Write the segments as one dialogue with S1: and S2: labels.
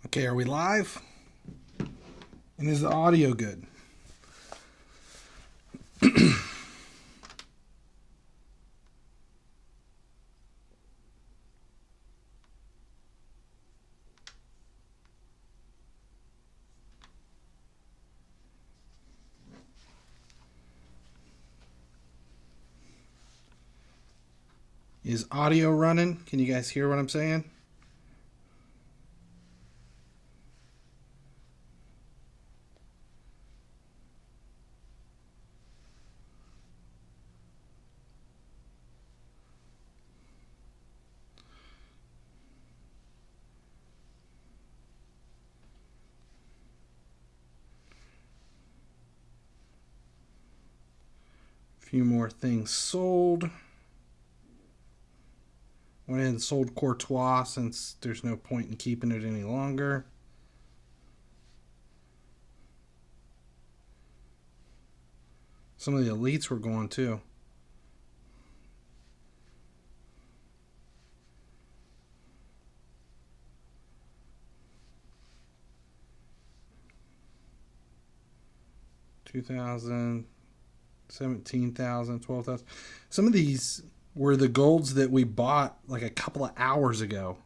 S1: Okay, are we live? And is the audio good? Is audio running? Can you guys hear what I'm saying? A few more things sold. Went ahead and sold Courtois since there's no point in keeping it any longer. Some of the elites were going too. $2,000, $17,000, $12,000. Some of these were the golds that we bought like a couple of hours ago,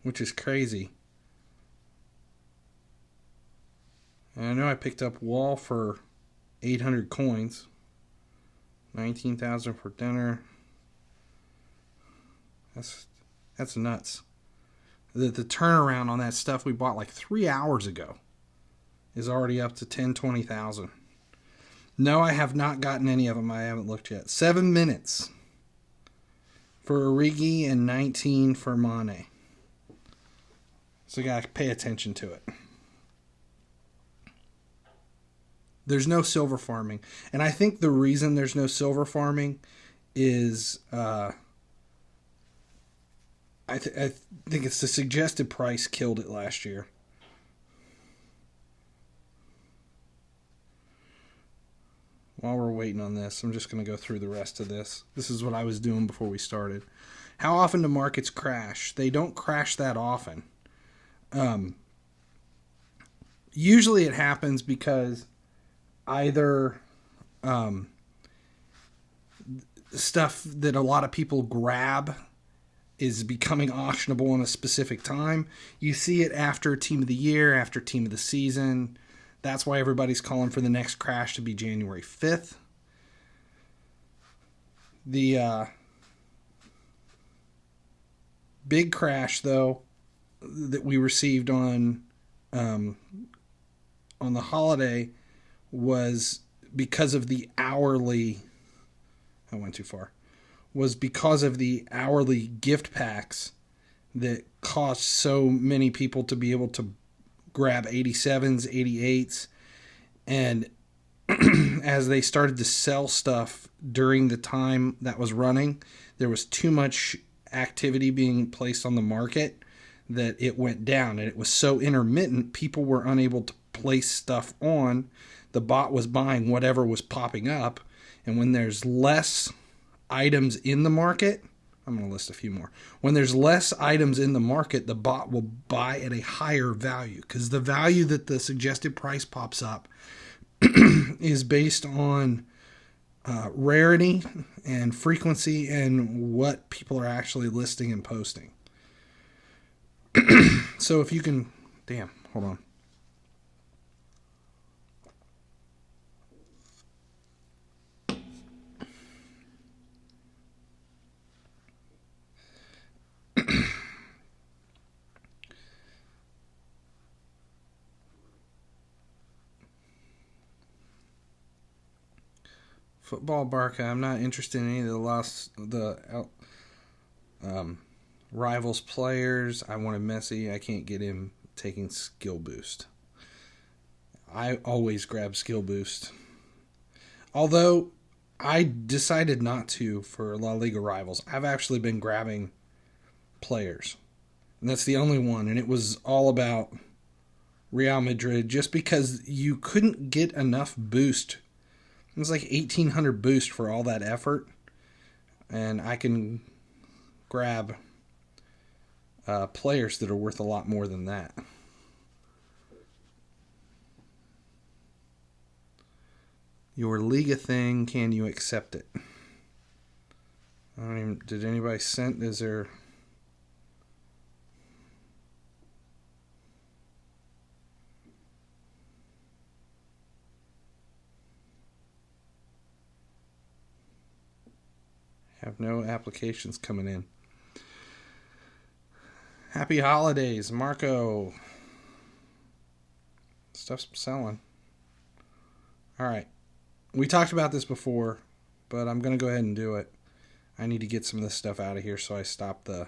S1: which is crazy. And I know I picked up Wall for 800 coins, 19,000 for dinner. That's nuts. The turnaround on that stuff we bought like 3 hours ago is already up to 10,000, 20,000. No, I have not gotten any of them. I haven't looked yet. 7 minutes for Origi and 19 for Mane. So you got to pay attention to it. There's no silver farming. And I think the reason there's no silver farming is I think it's the suggested price killed it last year. While we're waiting on this, I'm just going to go through the rest of this. This is what I was doing before we started. How often do markets crash? They don't crash that often. Usually it happens because either stuff that a lot of people grab is becoming auctionable in a specific time. You see it after Team of the Year, after Team of the Season. That's why everybody's calling for the next crash to be January 5th. The big crash, though, that we received on the holiday was because of the hourly... I went too far. Was because of the hourly gift packs that caused so many people to be able to grab 87s, 88s, and as they started to sell stuff during the time that was running, there was too much activity being placed on the market that it went down, and it was so intermittent, people were unable to place stuff on. The bot was buying whatever was popping up, and when there's less items in the market, I'm going to list a few more. When there's less items in the market, the bot will buy at a higher value because the value that the suggested price pops up is based on rarity and frequency and what people are actually listing and posting. So if you can... Damn, hold on. Football Barca, I'm not interested in any of the rivals players. I wanted Messi. I can't get him taking skill boost. I always grab skill boost. Although I decided not to for La Liga rivals. I've actually been grabbing players. And that's the only one. And it was all about Real Madrid just because you couldn't get enough boost It was like 1,800 boost for all that effort. And I can grab players that are worth a lot more than that. Your Liga thing, can you accept it? I don't even, did anybody send, is there... Have no applications coming in. Happy holidays, Marco. Stuff's selling. All right. We talked about this before, but I'm going to go ahead and do it. I need to get some of this stuff out of here, so I stop the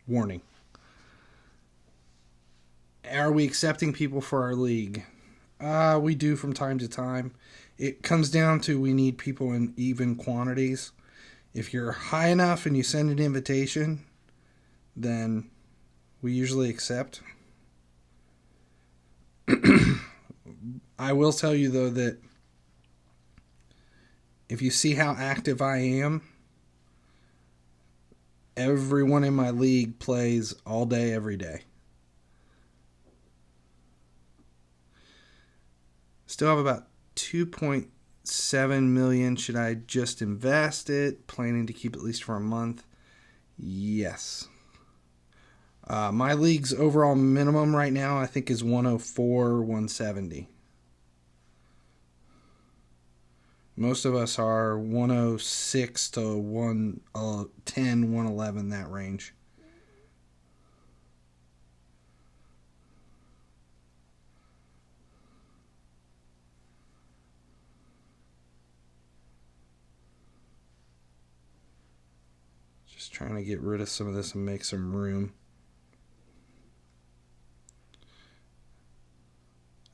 S1: warning. Are we accepting people for our league? We do from time to time. It comes down to we need people in even quantities. If you're high enough and you send an invitation, then we usually accept. I will tell you, though, that if you see how active I am, everyone in my league plays all day, every day. Still have about 2.7 million. Should I just invest it? Planning to keep at least for a month? Yes. My league's overall minimum right now, I think, is 104, 170. Most of us are 106 to 110, 111, that range. Just trying to get rid of some of this and make some room.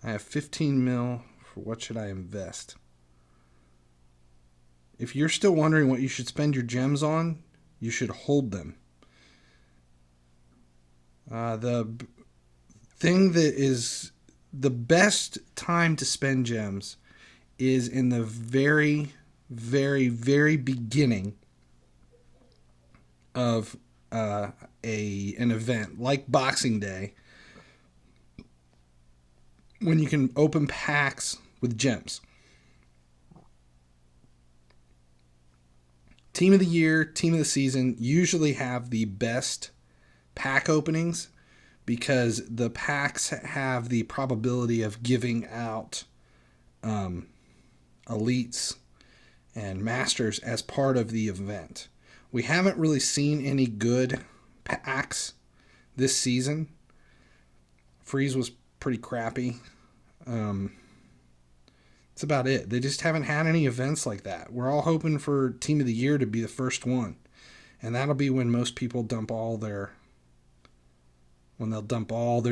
S1: I have 15 mil. For what should I invest? If you're still wondering what you should spend your gems on, you should hold them. The thing that is the best time to spend gems is in the very, very, very beginning of an event like Boxing Day, when you can open packs with gems. Team of the year, team of the season usually have the best pack openings because the packs have the probability of giving out elites and masters as part of the event. We haven't really seen any good packs this season. Freeze was pretty crappy. That's about it. They just haven't had any events like that. We're all hoping for Team of the Year to be the first one. And that'll be when most people dump all their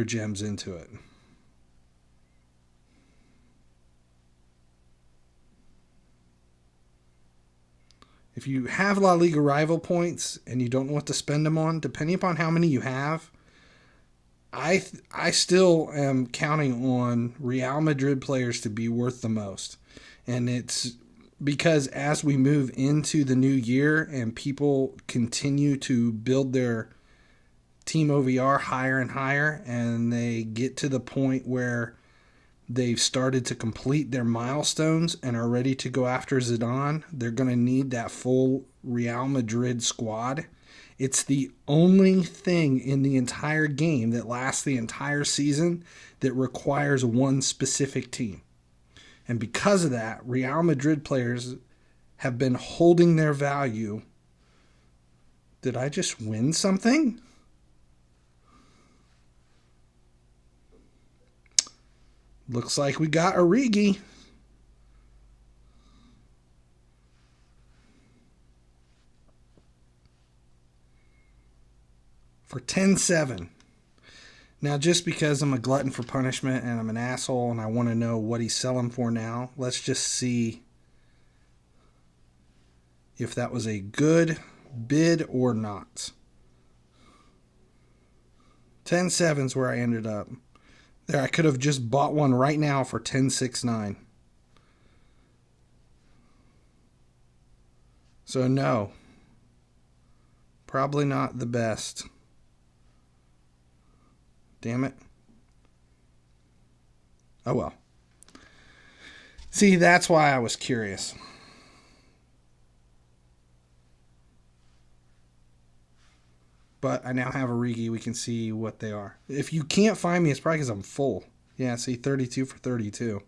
S1: gems into it. If you have La Liga rival points and you don't know what to spend them on, depending upon how many you have, I still am counting on Real Madrid players to be worth the most. And it's because as we move into the new year and people continue to build their team OVR higher and higher, and they get to the point where they've started to complete their milestones and are ready to go after Zidane, they're going to need that full Real Madrid squad. It's the only thing in the entire game that lasts the entire season that requires one specific team. And because of that, Real Madrid players have been holding their value. Did I just win something? Looks like we got Origi. For 10-7. Now, just because I'm a glutton for punishment and I'm an asshole and I want to know what he's selling for now, let's just see if that was a good Bid or not. 10.7's where I ended up. There, I could have just bought one right now for 10.69. So no. Probably not the best. Damn it. Oh well. See, that's why I was curious. But I now have Origi. We can see what they are. If you can't find me, it's probably because I'm full. Yeah, see, 32 for 32.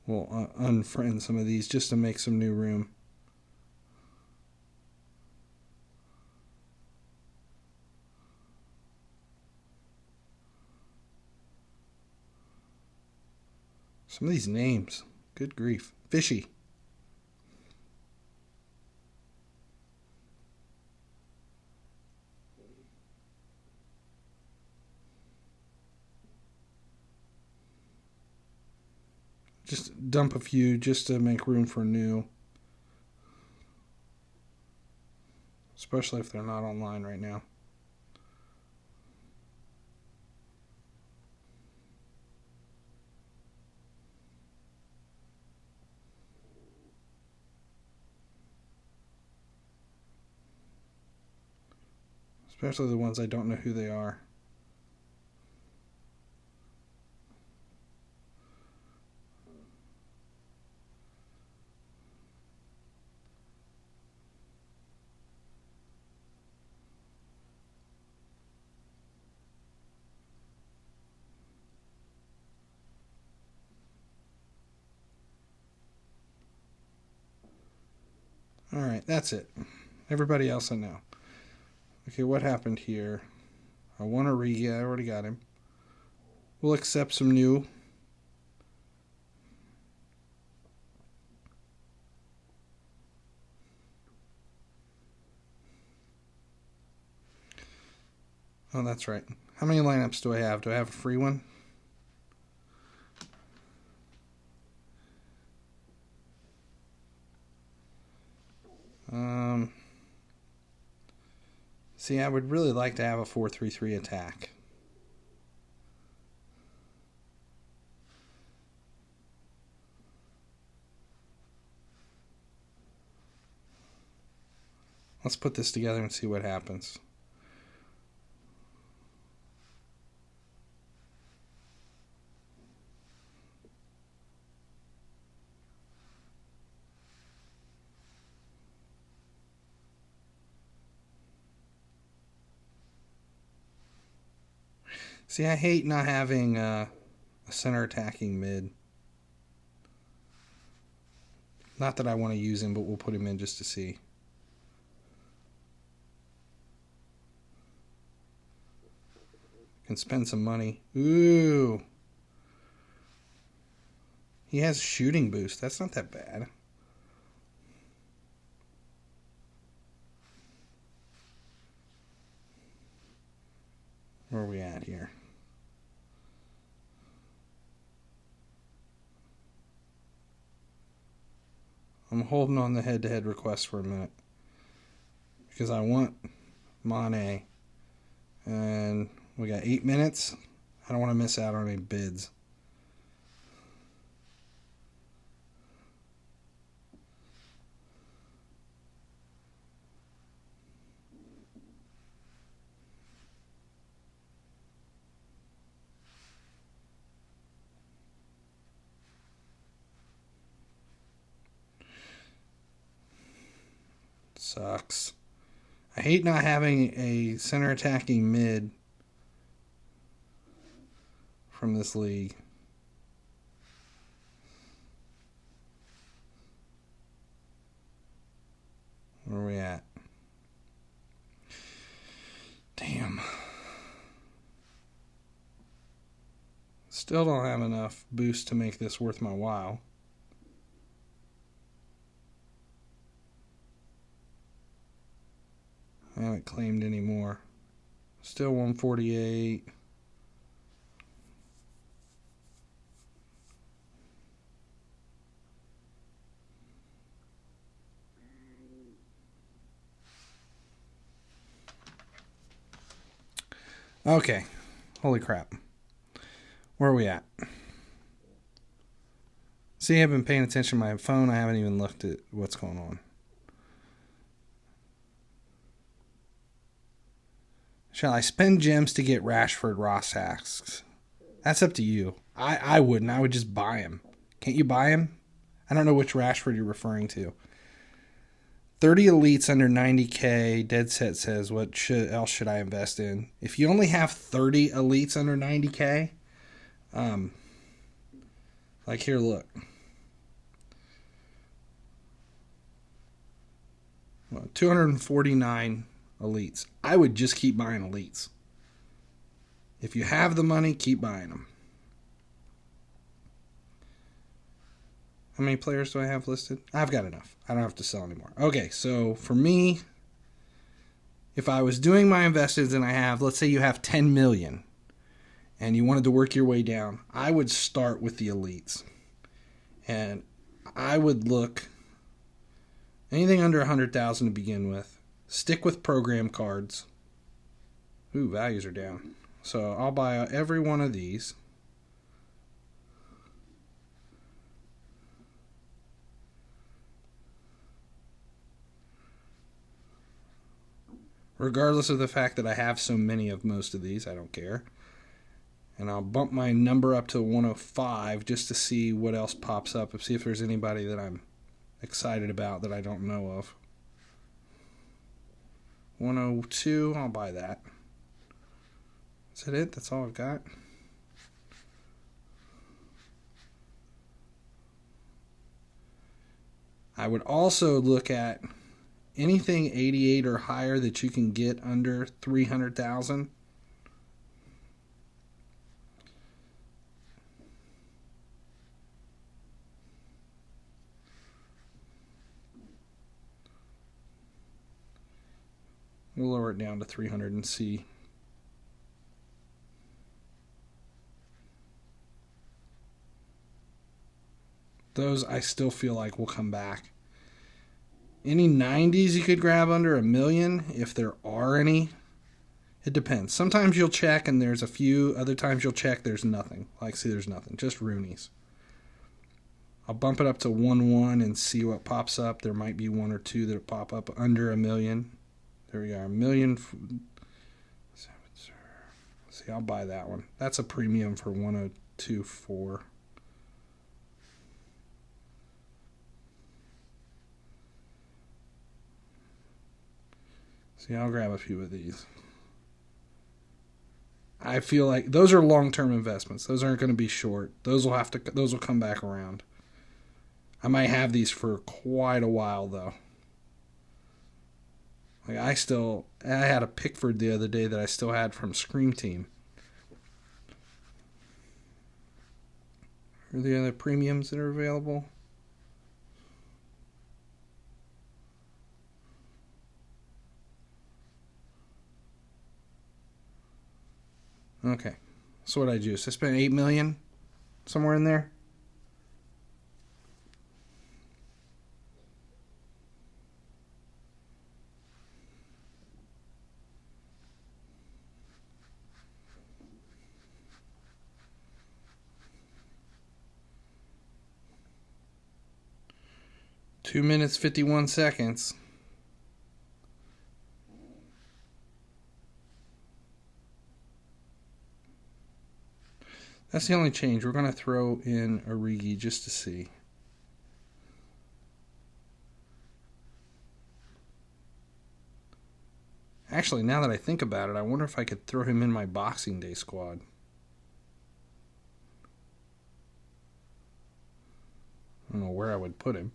S1: We'll unfriend some of these just to make some new room. Some of these names. Good grief. Fishy. Just dump a few just to make room for new. Especially if they're not online right now. Especially the ones I don't know who they are. Alright, that's it. Everybody else I know. Okay, what happened here? I want Origi. I already got him. We'll accept some new. Oh, that's right. How many lineups do I have? Do I have a free one? See, I would really like to have a 4-3-3 attack. Let's put this together and see what happens. See, I hate not having a center attacking mid. Not that I want to use him, but we'll put him in just to see. Can spend some money. Ooh. He has shooting boost. That's not that bad. Where are we at here? I'm holding on the head-to-head request for a minute because I want Mane, and we got 8 minutes. I don't want to miss out on any bids. Sucks. I hate not having a center attacking mid from this league. Where are we at? Damn. Still don't have enough boost to make this worth my while. I haven't claimed any more. Still 148. Okay. Holy crap. Where are we at? See, I've been paying attention to my phone. I haven't even looked at what's going on. Shall I spend gems to get Rashford Ross asks? That's up to you. I wouldn't. I would just buy him. Can't you buy him? I don't know which Rashford you're referring to. 30 elites under 90K. Dead Set says, what else should I invest in? If you only have 30 elites under 90K, like here, look. Well, 249 elites. I would just keep buying elites. If you have the money, keep buying them. How many players do I have listed? I've got enough. I don't have to sell anymore. Okay, so for me, if I was doing my investments and I have, let's say you have 10 million and you wanted to work your way down, I would start with the elites. And I would look anything under 100,000 to begin with. Stick with program cards. Ooh, values are down. So I'll buy every one of these. Regardless of the fact that I have so many of most of these, I don't care. And I'll bump my number up to 105 just to see what else pops up, and see if there's anybody that I'm excited about that I don't know of. 102, I'll buy that. Is that it? That's all I've got? I would also look at anything 88 or higher that you can get under 300,000. We'll lower it down to 300 and see. Those I still feel like will come back. Any 90s you could grab under $1 million, if there are any. It depends. Sometimes you'll check and there's a few. Other times you'll check there's nothing. Like, see, there's nothing. Just Rooney's. I'll bump it up to 1-1 and see what pops up. There might be one or two that pop up under $1 million. There we are. $1 million. See, I'll buy that one. That's a premium for 102.4. See, I'll grab a few of these. I feel like those are long-term investments. Those aren't going to be short. Those will come back around. I might have these for quite a while though. Like I had a Pickford the other day that I still had from Scream Team. Are the other premiums that are available? Okay, so what I do? So I spent $8 million somewhere in there. Two minutes 51 seconds. That's the only change. We're going to throw in Origi just to see. Actually, now that I think about it, I wonder if I could throw him in my Boxing Day squad. I don't know where I would put him.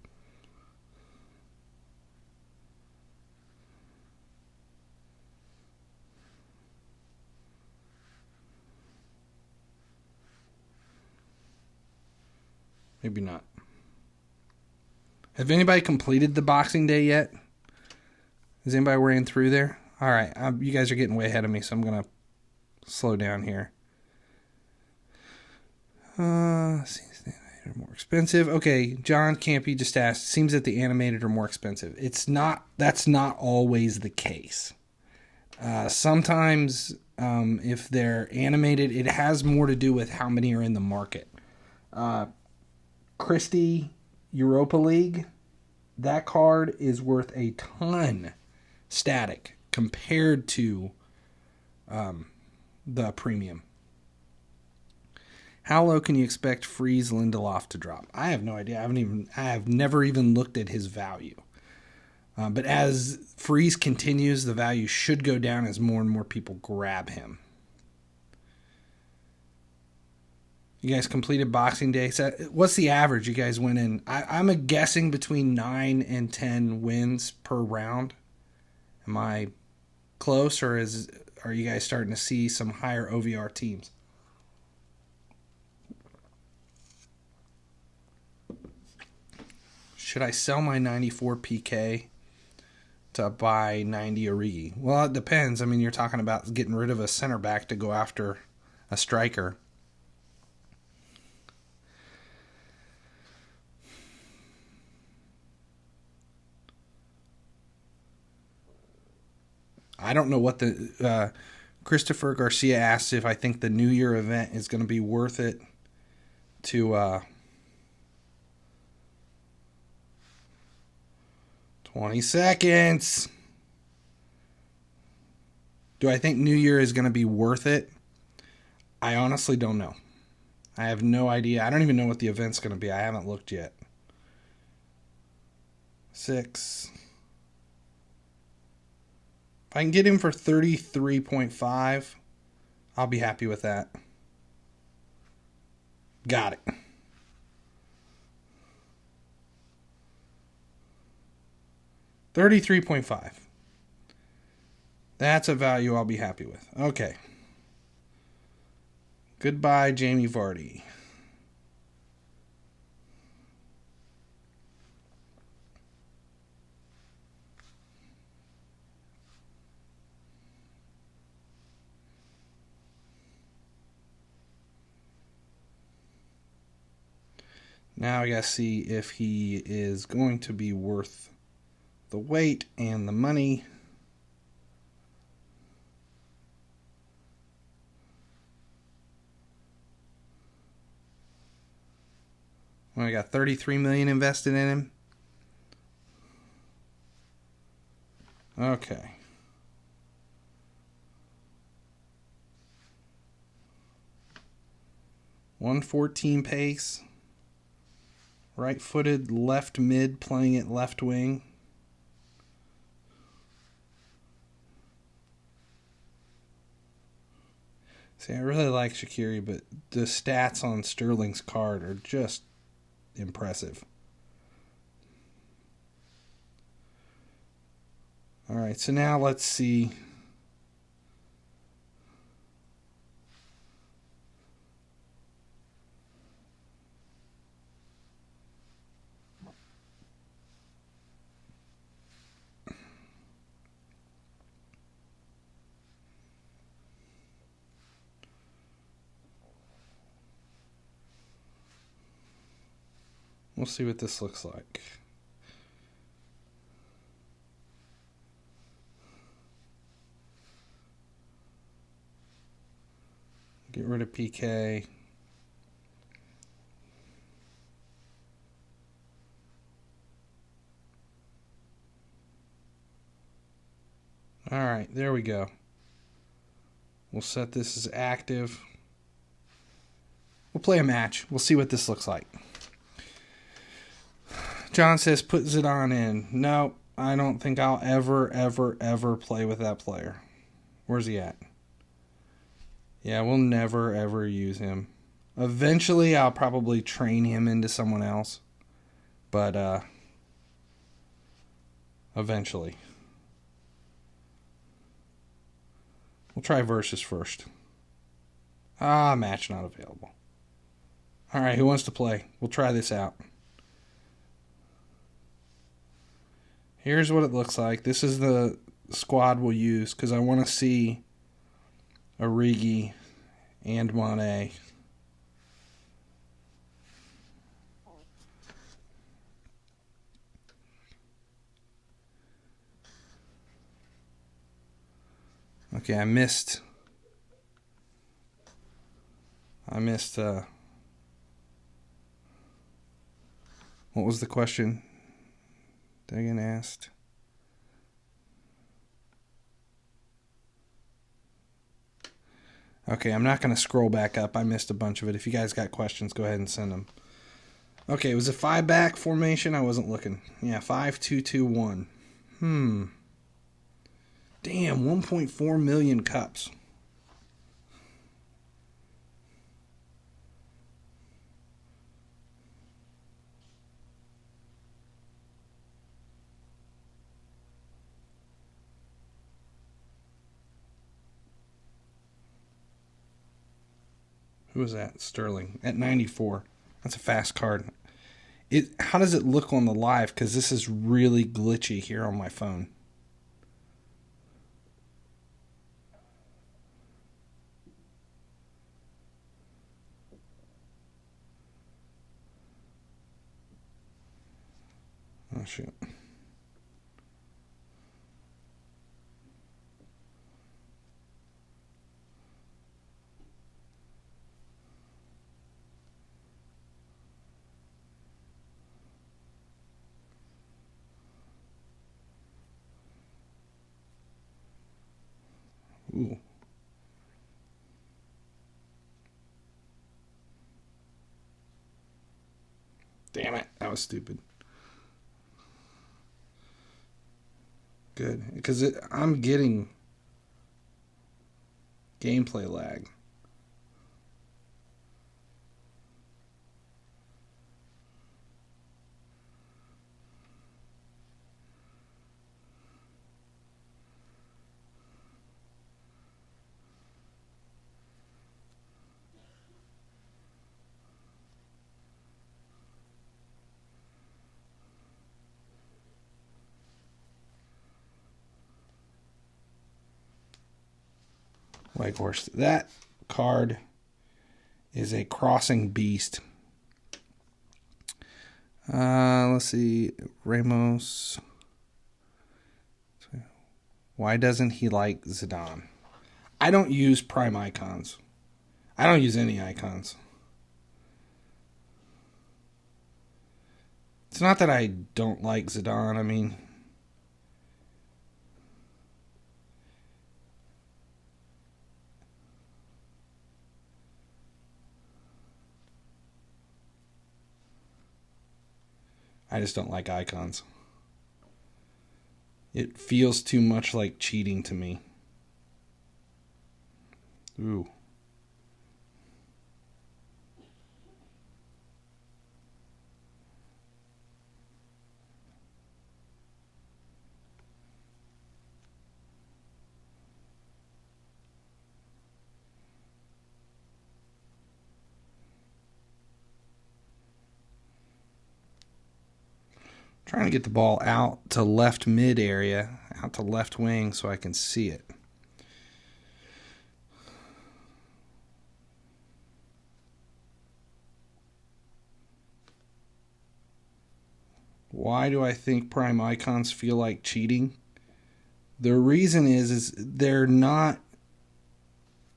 S1: Maybe not. Have anybody completed the Boxing Day yet? Is anybody ran through there? All right, you guys are getting way ahead of me, so I'm going to slow down here. Seems they're more expensive. Okay, John Campy just asked, seems that the animated are more expensive. That's not always the case. Sometimes If they're animated, it has more to do with how many are in the market. Christie Europa League, that card is worth a ton static compared to the premium. How low can you expect Freeze Lindelof to drop? I have no idea. I have never even looked at his value. But as Freeze continues, the value should go down as more and more people grab him. You guys completed Boxing Day. So what's the average you guys went in? I'm guessing between 9 and 10 wins per round. Am I close, or are you guys starting to see some higher OVR teams? Should I sell my 94 PK to buy 90 Origi? Well, it depends. I mean, you're talking about getting rid of a center back to go after a striker. I don't know what the... Christopher Garcia asked if I think the New Year event is going to be worth it to... 20 seconds. Do I think New Year is going to be worth it? I honestly don't know. I have no idea. I don't even know what the event's going to be. I haven't looked yet. 6. If I can get him for 33.5, I'll be happy with that. Got it. $33.5. That's a value I'll be happy with. Okay. Goodbye, Jamie Vardy. Now I gotta see if he is going to be worth the wait and the money. Well, I got 33 million invested in him. Okay. .114 pace. Right-footed, left mid, playing at left wing. See, I really like Shaqiri, but the stats on Sterling's card are just impressive. All right, so now let's see. We'll see what this looks like. Get rid of PK. All right, there we go. We'll set this as active. We'll play a match. We'll see what this looks like. John says put Zidane in. No, I don't think I'll ever play with that player. Where's he at? Yeah, we'll never, ever use him. Eventually, I'll probably train him into someone else. But, eventually. We'll try Versus first. Match not available. Alright, who wants to play? We'll try this out. Here's what it looks like. This is the squad we'll use because I want to see Origi and Mane. Okay, I missed I missed, what was the question Dagan asked? Okay, I'm not going to scroll back up. I missed a bunch of it. If you guys got questions, go ahead and send them. Okay, it was a 5-back formation. I wasn't looking. Yeah, 5-2-2-1. Damn, 1.4 million cups. Who was that? Sterling at 94. That's a fast card. How does it look on the live? Because this is really glitchy here on my phone. Oh, shit. Ooh. Damn it. That was stupid. Good. Because I'm getting gameplay lag. Leghorst. That card is a crossing beast. Let's see. Ramos. Why doesn't he like Zidane? I don't use prime icons. I don't use any icons. It's not that I don't like Zidane. I mean, I just don't like icons. It feels too much like cheating to me. Ooh. Trying to get the ball out to left mid area, out to left wing so I can see it. Why do I think prime icons feel like cheating? The reason is they're not,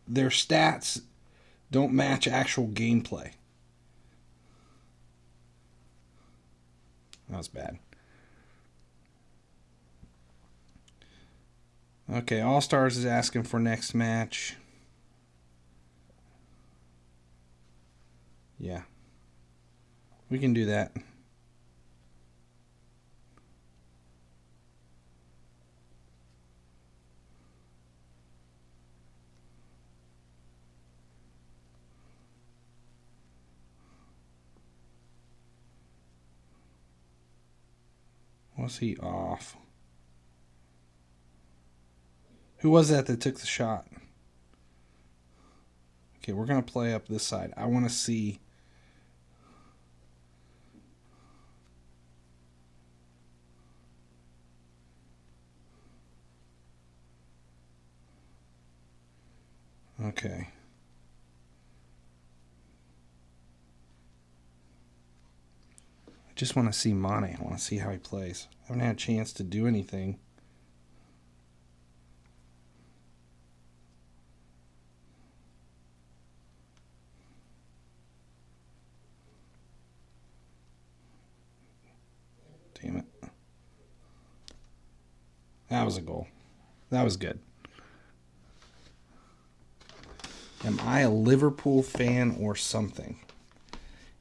S1: their stats don't match actual gameplay. That was bad. Okay, All Stars is asking for next match. Yeah. We can do that. Was he off? Who was that took the shot? Okay, we're going to play up this side. I want to see. Okay. I just want to see Mane. I want to see how he plays. I haven't had a chance to do anything. Damn it. That was a goal. That was good. Am I a Liverpool fan or something?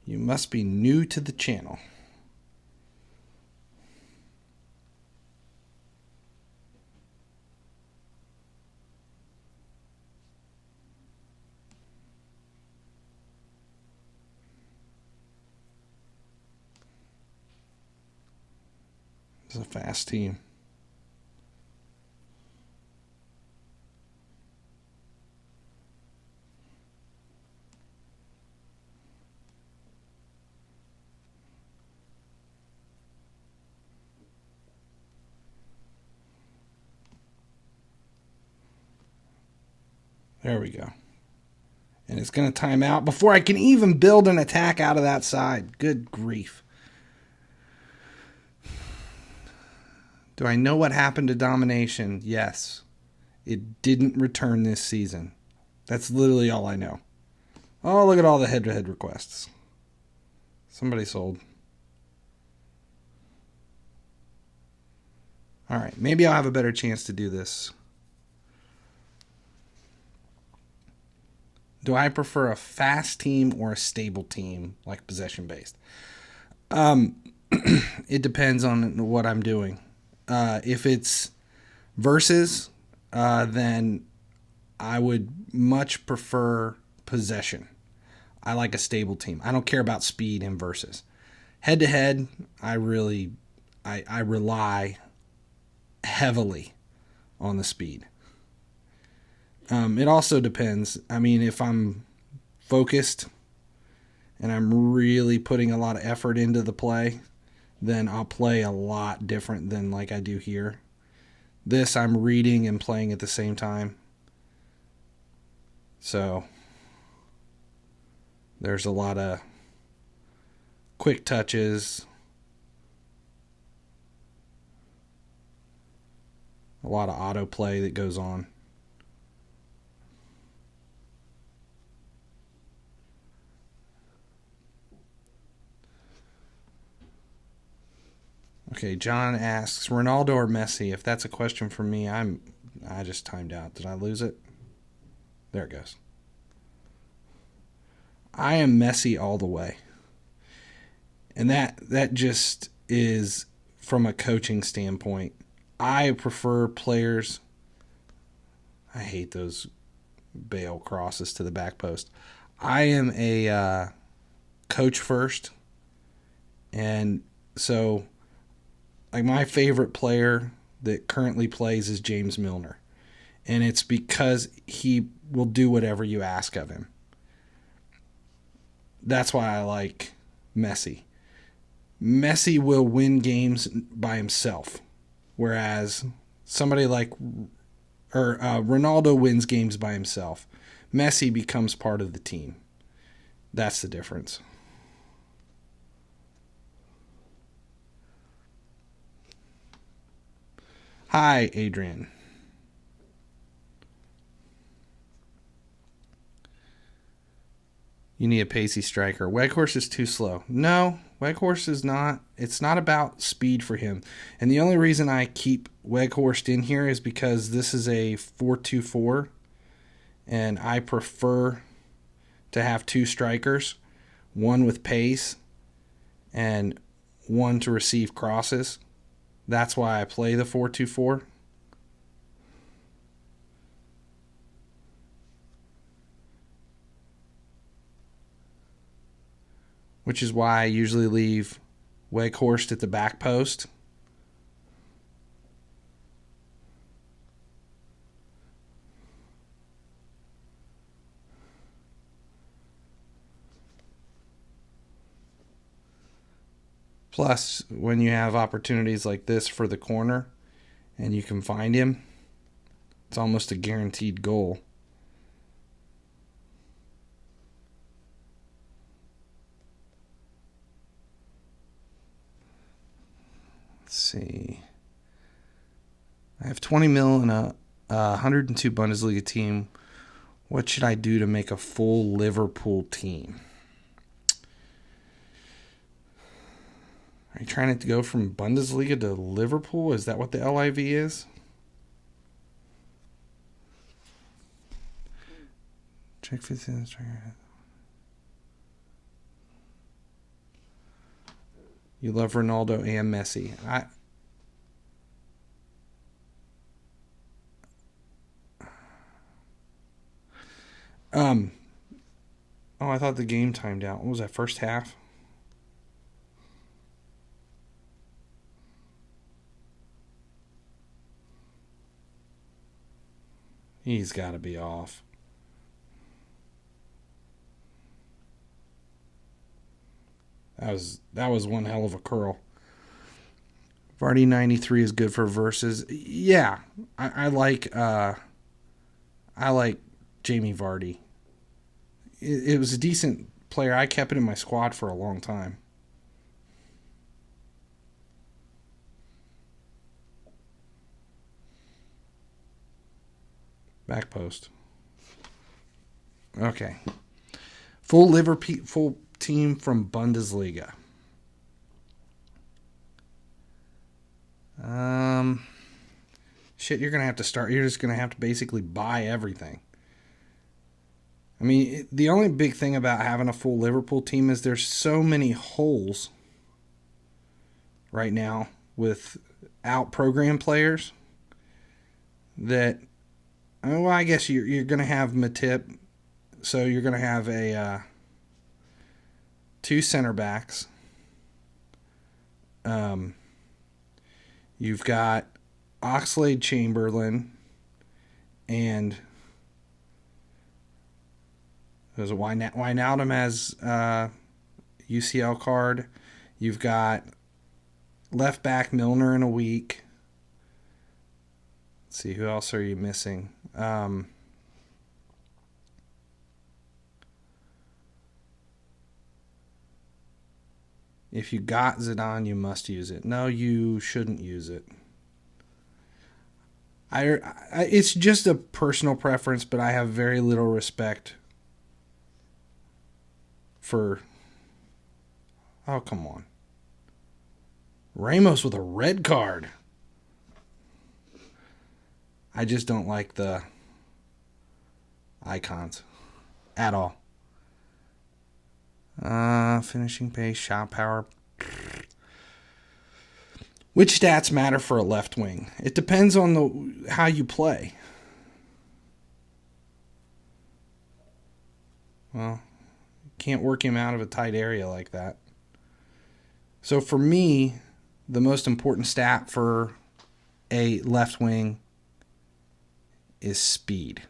S1: You must be new to the channel. It's a fast team. There we go. And it's going to time out before I can even build an attack out of that side. Good grief. Do I know what happened to domination? Yes. It didn't return this season. That's literally all I know. Oh, look at all the head-to-head requests. Somebody sold. All right, maybe I'll have a better chance to do this. Do I prefer a fast team or a stable team, like possession-based? It depends on what I'm doing. If it's versus, then I would much prefer possession. I like a stable team. I don't care about speed in versus. Head-to-head, I rely heavily on the speed. It also depends. I mean, if I'm focused and I'm really putting a lot of effort into the play, then I'll play a lot different than like I do here. This, I'm reading and playing at the same time. So there's a lot of quick touches, a lot of autoplay that goes on. Okay, John asks, Ronaldo or Messi? If that's a question for me, I just timed out. Did I lose it? There it goes. I am Messi all the way. And that just is from a coaching standpoint. I prefer players. I hate those Bale crosses to the back post. I am a coach first. And so, like, my favorite player that currently plays is James Milner. And it's because he will do whatever you ask of him. That's why I like Messi. Messi will win games by himself. Whereas somebody like Ronaldo wins games by himself. Messi becomes part of the team. That's the difference. Hi, Adrian. You need a pacey striker. Weghorst is too slow. No, Weghorst is not. It's not about speed for him. And the only reason I keep Weghorst in here is because this is a 4-2-4, and I prefer to have two strikers, one with pace and one to receive crosses. That's why I play the 4-2-4. Which is why I usually leave Weghorst at the back post. Plus, when you have opportunities like this for the corner and you can find him, it's almost a guaranteed goal. Let's see. I have 20 mil in a 102 Bundesliga team. What should I do to make a full Liverpool team? Are you trying to go from Bundesliga to Liverpool? Is that what the LIV is? Check 15. You love Ronaldo and Messi. Oh, I thought the game timed out. What was that, first half? He's got to be off. That was one hell of a curl. Vardy 93 is good for versus. Yeah, I like Jamie Vardy. It was a decent player. I kept it in my squad for a long time. Back post. Okay. Full Liverpool team from Bundesliga. Shit, you're going to have to start. You're just going to have to basically buy everything. I mean, the only big thing about having a full Liverpool team is there's so many holes right now with out-program players that, well, I guess you're going to have Matip, so you're going to have two center backs. You've got Oxlade-Chamberlain and there's a Wijnaldum as UCL card. You've got left back Milner in a week. Let's see, who else are you missing? If you got Zidane, you must use it. No, you shouldn't use it. It's just a personal preference, but I have very little respect for... Oh, come on. Ramos with a red card. I just don't like the icons at all. Finishing pace, shot power. Which stats matter for a left wing? It depends on how you play. Well, can't work him out of a tight area like that. So for me, the most important stat for a left wing is speed.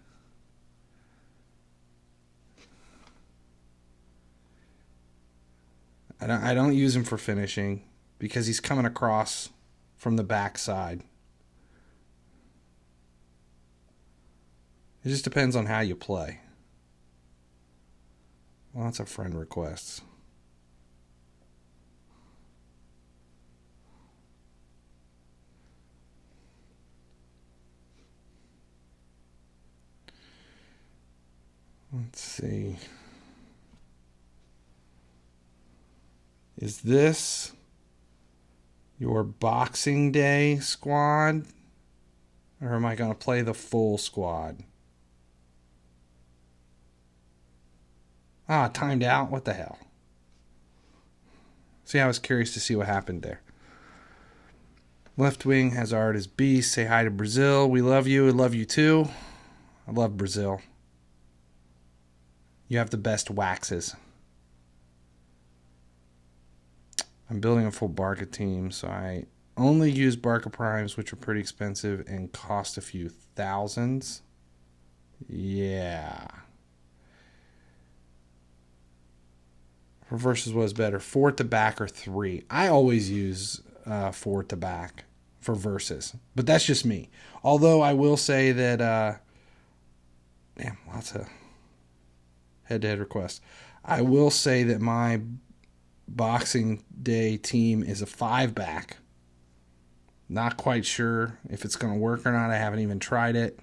S1: I don't use him for finishing because he's coming across from the backside. It just depends on how you play. Lots of friend requests. Let's see. Is this your Boxing Day squad? Or am I going to play the full squad? Timed out? What the hell? See, I was curious to see what happened there. Left wing Hazard is beast. Say hi to Brazil. We love you. We love you too. I love Brazil. You have the best waxes. I'm building a full Barca team, so I only use Barca Primes, which are pretty expensive and cost a few thousands. Yeah. For versus what is better, 4 at the back or 3? I always use 4 at the back for versus, but that's just me. Although I will say that, lots of head-to-head requests. I will say that my Boxing Day team is a 5-back. Not quite sure if it's going to work or not. I haven't even tried it.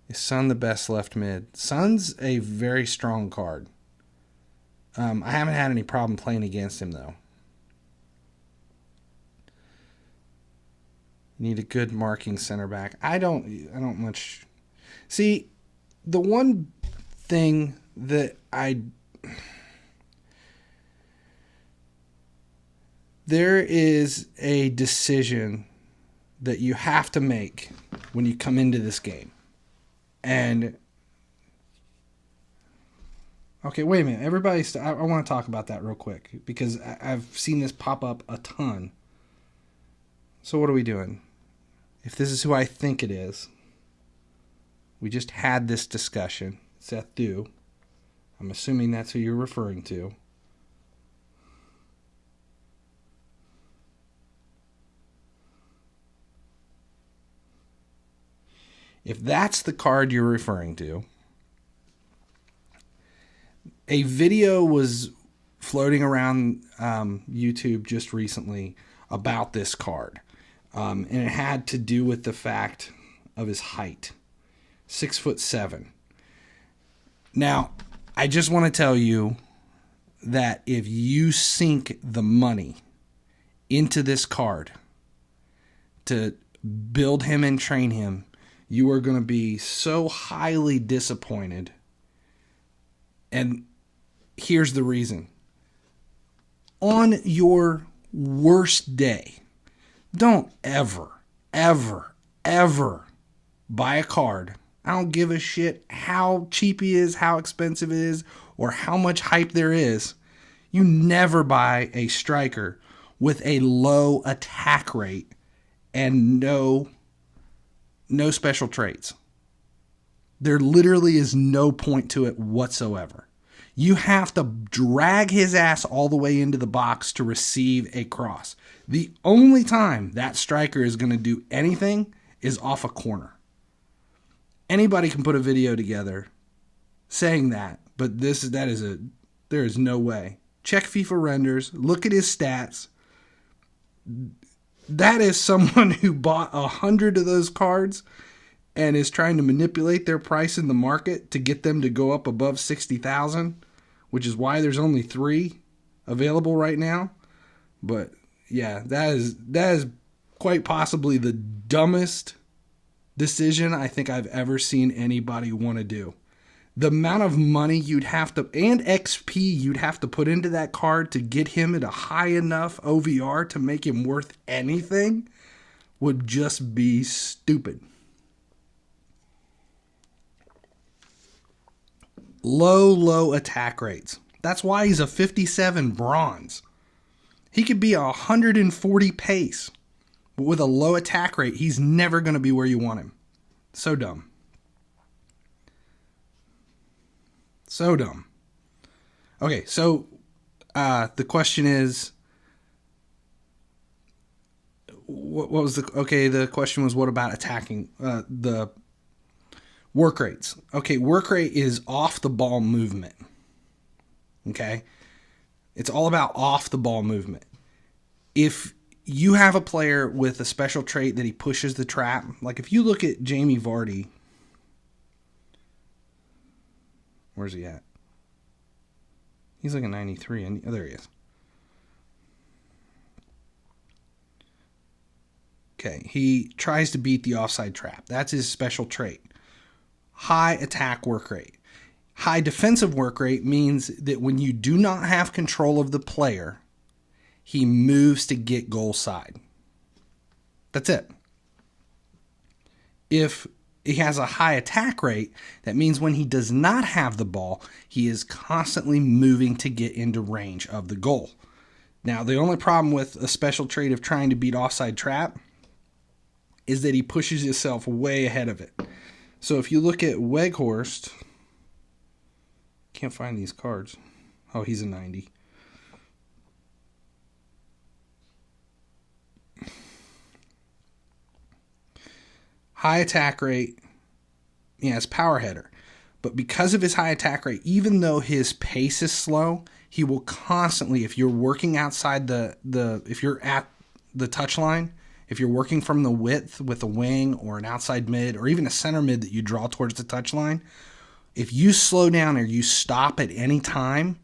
S1: Is Sun the best left mid? Sun's a very strong card. I haven't had any problem playing against him, though. Need a good marking center back. I don't much. See, the one thing that there is a decision that you have to make when you come into this game. And okay, wait a minute. Everybody, I want to talk about that real quick because I've seen this pop up a ton. So what are we doing? If this is who I think it is, we just had this discussion. Seth Dew. I'm assuming that's who you're referring to. If that's the card you're referring to, a video was floating around YouTube just recently about this card. And it had to do with the fact of his height. 6'7". Now, I just want to tell you that if you sink the money into this card to build him and train him, you are going to be so highly disappointed. And here's the reason. On your worst day, don't ever, ever, ever buy a card. I don't give a shit how cheap he is, how expensive it is, or how much hype there is. You never buy a striker with a low attack rate and no special traits. There literally is no point to it whatsoever. You have to drag his ass all the way into the box to receive a cross. The only time that striker is going to do anything is off a corner. Anybody can put a video together saying that, but there is no way. Check FIFA renders, look at his stats. That is someone who bought 100 of those cards and is trying to manipulate their price in the market to get them to go up above 60,000, which is why there's only 3 available right now. But yeah, that is quite possibly the dumbest decision I think I've ever seen anybody want to do. The amount of money you'd have to, and XP you'd have to put into that card to get him at a high enough OVR to make him worth anything would just be stupid. Low attack rates. That's why he's a 57 bronze. He could be 140 pace, but with a low attack rate, he's never going to be where you want him. So dumb. So dumb. Okay, so the question is, what was the question was, what about attacking the work rates? Okay, work rate is off the ball movement. Okay? It's all about off the ball movement. If you have a player with a special trait that he pushes the trap, like if you look at Jamie Vardy, where's he at? He's like a 93, and there he is. Okay, he tries to beat the offside trap. That's his special trait. High attack work rate. High defensive work rate means that when you do not have control of the player, he moves to get goal side. That's it. If he has a high attack rate, that means when he does not have the ball, he is constantly moving to get into range of the goal. Now, the only problem with a special trait of trying to beat offside trap is that he pushes himself way ahead of it. So if you look at Weghorst, can't find these cards. Oh, he's a 90. High attack rate. Yeah, it's power header. But because of his high attack rate, even though his pace is slow, he will constantly, if you're working outside if you're at the touch line if you're working from the width with a wing or an outside mid or even a center mid that you draw towards the touchline, if you slow down or you stop at any time,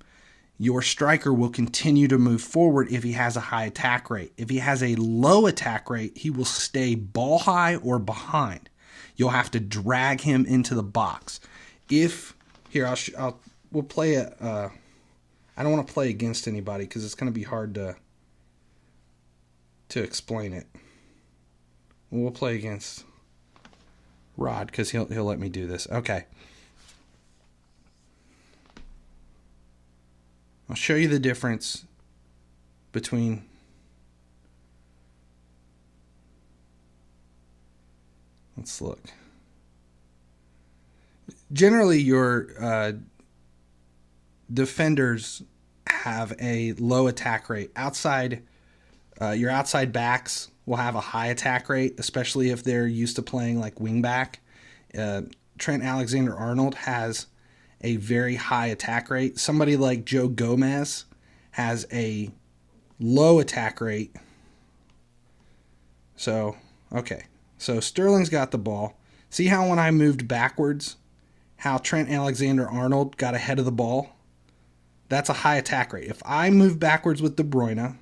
S1: your striker will continue to move forward if he has a high attack rate. If he has a low attack rate, he will stay ball high or behind. You'll have to drag him into the box. We'll play a. I don't want to play against anybody because it's going to be hard to explain it. We'll play against Rod because he'll let me do this. Okay. I'll show you the difference between let's look. Generally, your defenders have a low attack rate. Your outside backs will have a high attack rate, especially if they're used to playing like wing back. Trent Alexander-Arnold has a very high attack rate. Somebody like Joe Gomez has a low attack rate. So Sterling's got the ball. See how when I moved backwards, how Trent Alexander-Arnold got ahead of the ball? That's a high attack rate. If I move backwards with De Bruyne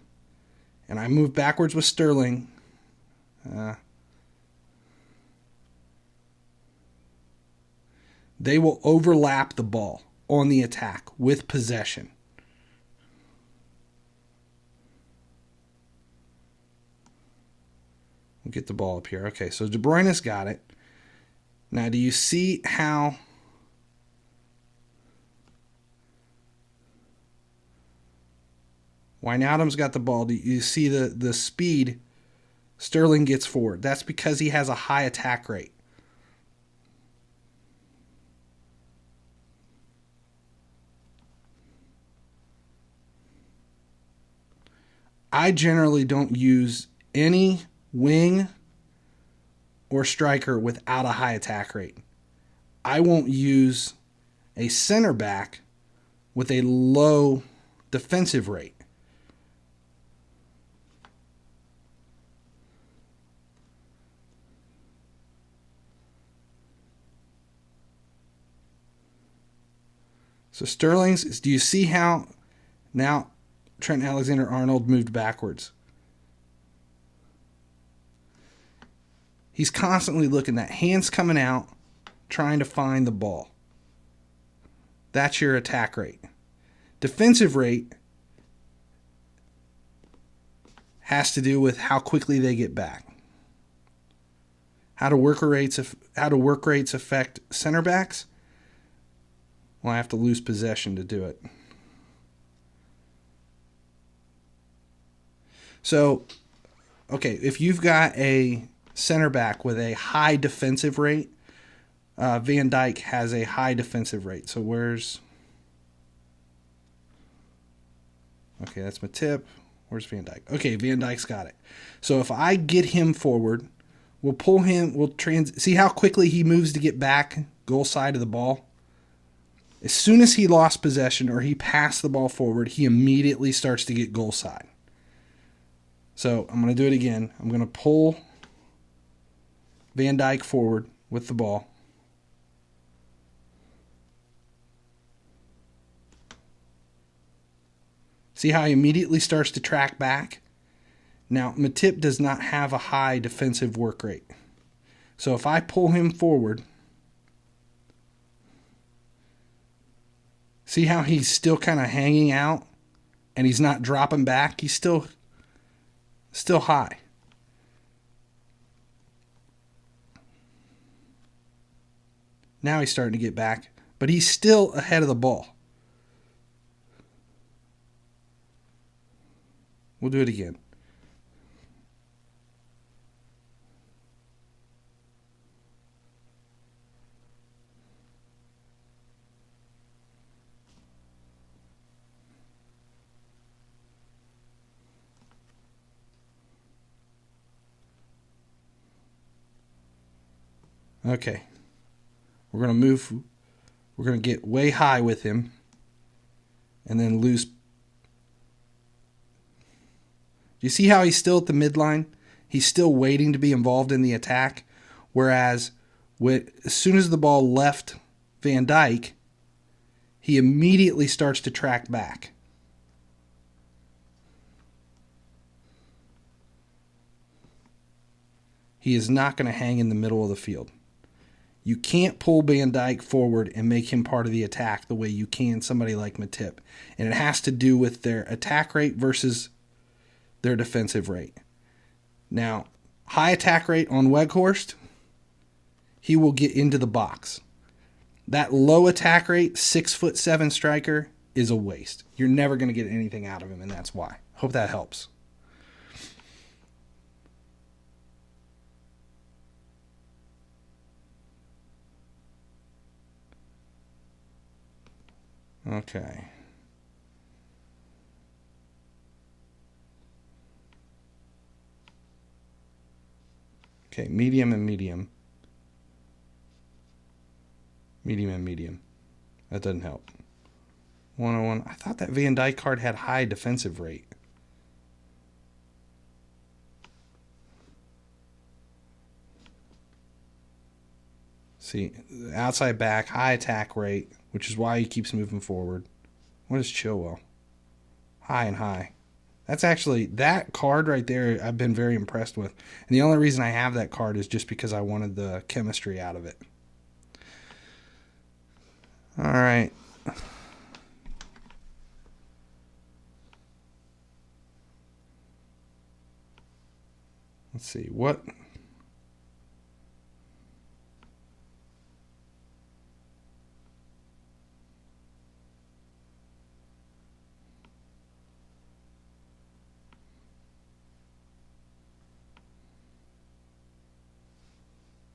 S1: and I move backwards with Sterling, they will overlap the ball on the attack with possession. We'll get the ball up here. Okay, so De Bruyne's got it. Now, do you see how Wijnaldum's got the ball? Do you see the speed Sterling gets forward? That's because he has a high attack rate. I generally don't use any wing or striker without a high attack rate. I won't use a center back with a low defensive rate. So Sterling's, do you see how now Trent Alexander-Arnold moved backwards? He's constantly looking, that hand's coming out, trying to find the ball. That's your attack rate. Defensive rate has to do with how quickly they get back. How do work rates affect center backs? Well, I have to lose possession to do it. So, okay, if you've got a center back with a high defensive rate, Van Dijk has a high defensive rate. So where's... Okay, that's Matip. Where's Van Dijk? Okay, Van Dijk's got it. So if I get him forward, we'll pull him, see how quickly he moves to get back, goal side of the ball? As soon as he lost possession or he passed the ball forward, he immediately starts to get goal side. So I'm going to do it again. I'm going to pull Van Dijk forward with the ball. See how he immediately starts to track back? Now, Matip does not have a high defensive work rate. So if I pull him forward, see how he's still kind of hanging out and he's not dropping back? He's still high. Now he's starting to get back, but he's still ahead of the ball. We'll do it again. Okay. We're going to move. We're going to get way high with him and then lose. Do you see how he's still at the midline? He's still waiting to be involved in the attack. Whereas as soon as the ball left Van Dijk, he immediately starts to track back. He is not going to hang in the middle of the field. You can't pull Van Dijk forward and make him part of the attack the way you can somebody like Matip. And it has to do with their attack rate versus their defensive rate. Now, high attack rate on Weghorst, he will get into the box. That low attack rate, 6'7" striker, is a waste. You're never going to get anything out of him, and that's why. Hope that helps. Okay. Okay, medium and medium. Medium and medium. That doesn't help. 101. I thought that Van Dijk card had high defensive rate. See, outside back, high attack rate, which is why he keeps moving forward. What is Chilwell? High and high. That's actually, that card right there, I've been very impressed with. And the only reason I have that card is just because I wanted the chemistry out of it. All right. Let's see. What?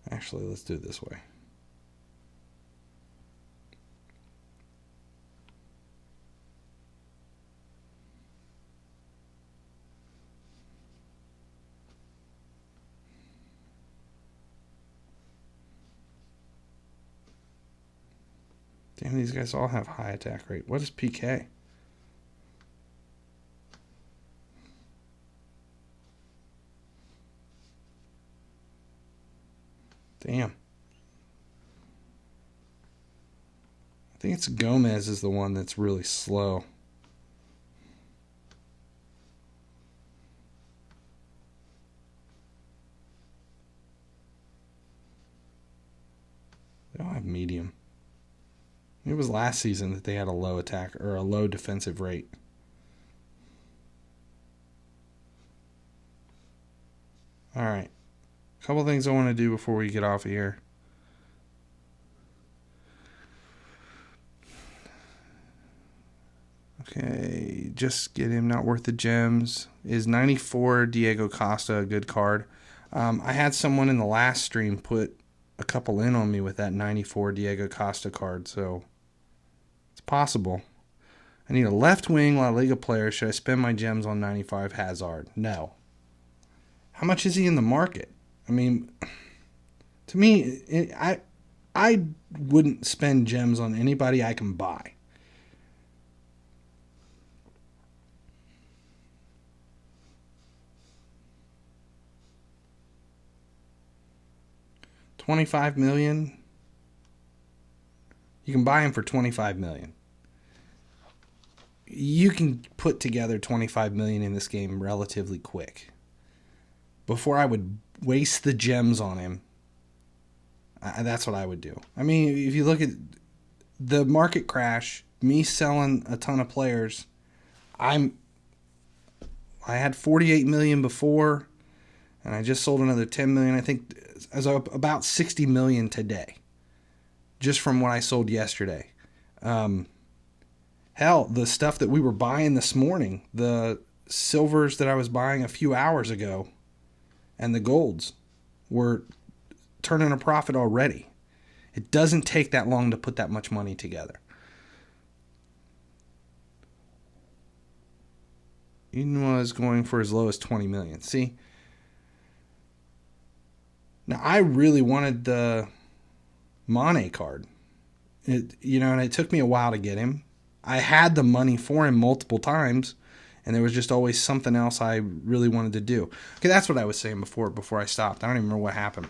S1: Actually, let's do it this way. Damn, these guys all have high attack rate. What is PK? Damn. I think it's Gomez is the one that's really slow. They all have medium. It was last season that they had a low attack or a low defensive rate. All right. A couple things I want to do before we get off of here. Okay, just get him, not worth the gems. Is 94 Diego Costa a good card? I had someone in the last stream put a couple in on me with that 94 Diego Costa card, so it's possible. I need a left wing La Liga player. Should I spend my gems on 95 Hazard? No. How much is he in the market? I mean, to me, I wouldn't spend gems on anybody I can buy. $25 million. You can buy him for $25 million. You can put together $25 million in this game relatively quick. Before I would waste the gems on him, that's what I would do. I mean, if you look at the market crash, me selling a ton of players, I had 48 million before, and I just sold another 10 million. I think as about 60 million today, just from what I sold yesterday. Hell, the stuff that we were buying this morning, the silvers that I was buying a few hours ago, and the golds were turning a profit already. It doesn't take that long to put that much money together. Eden was going for as low as 20 million. See? Now, I really wanted the Mane card. And it took me a while to get him. I had the money for him multiple times, and there was just always something else I really wanted to do. Okay, that's what I was saying before I stopped. I don't even remember what happened.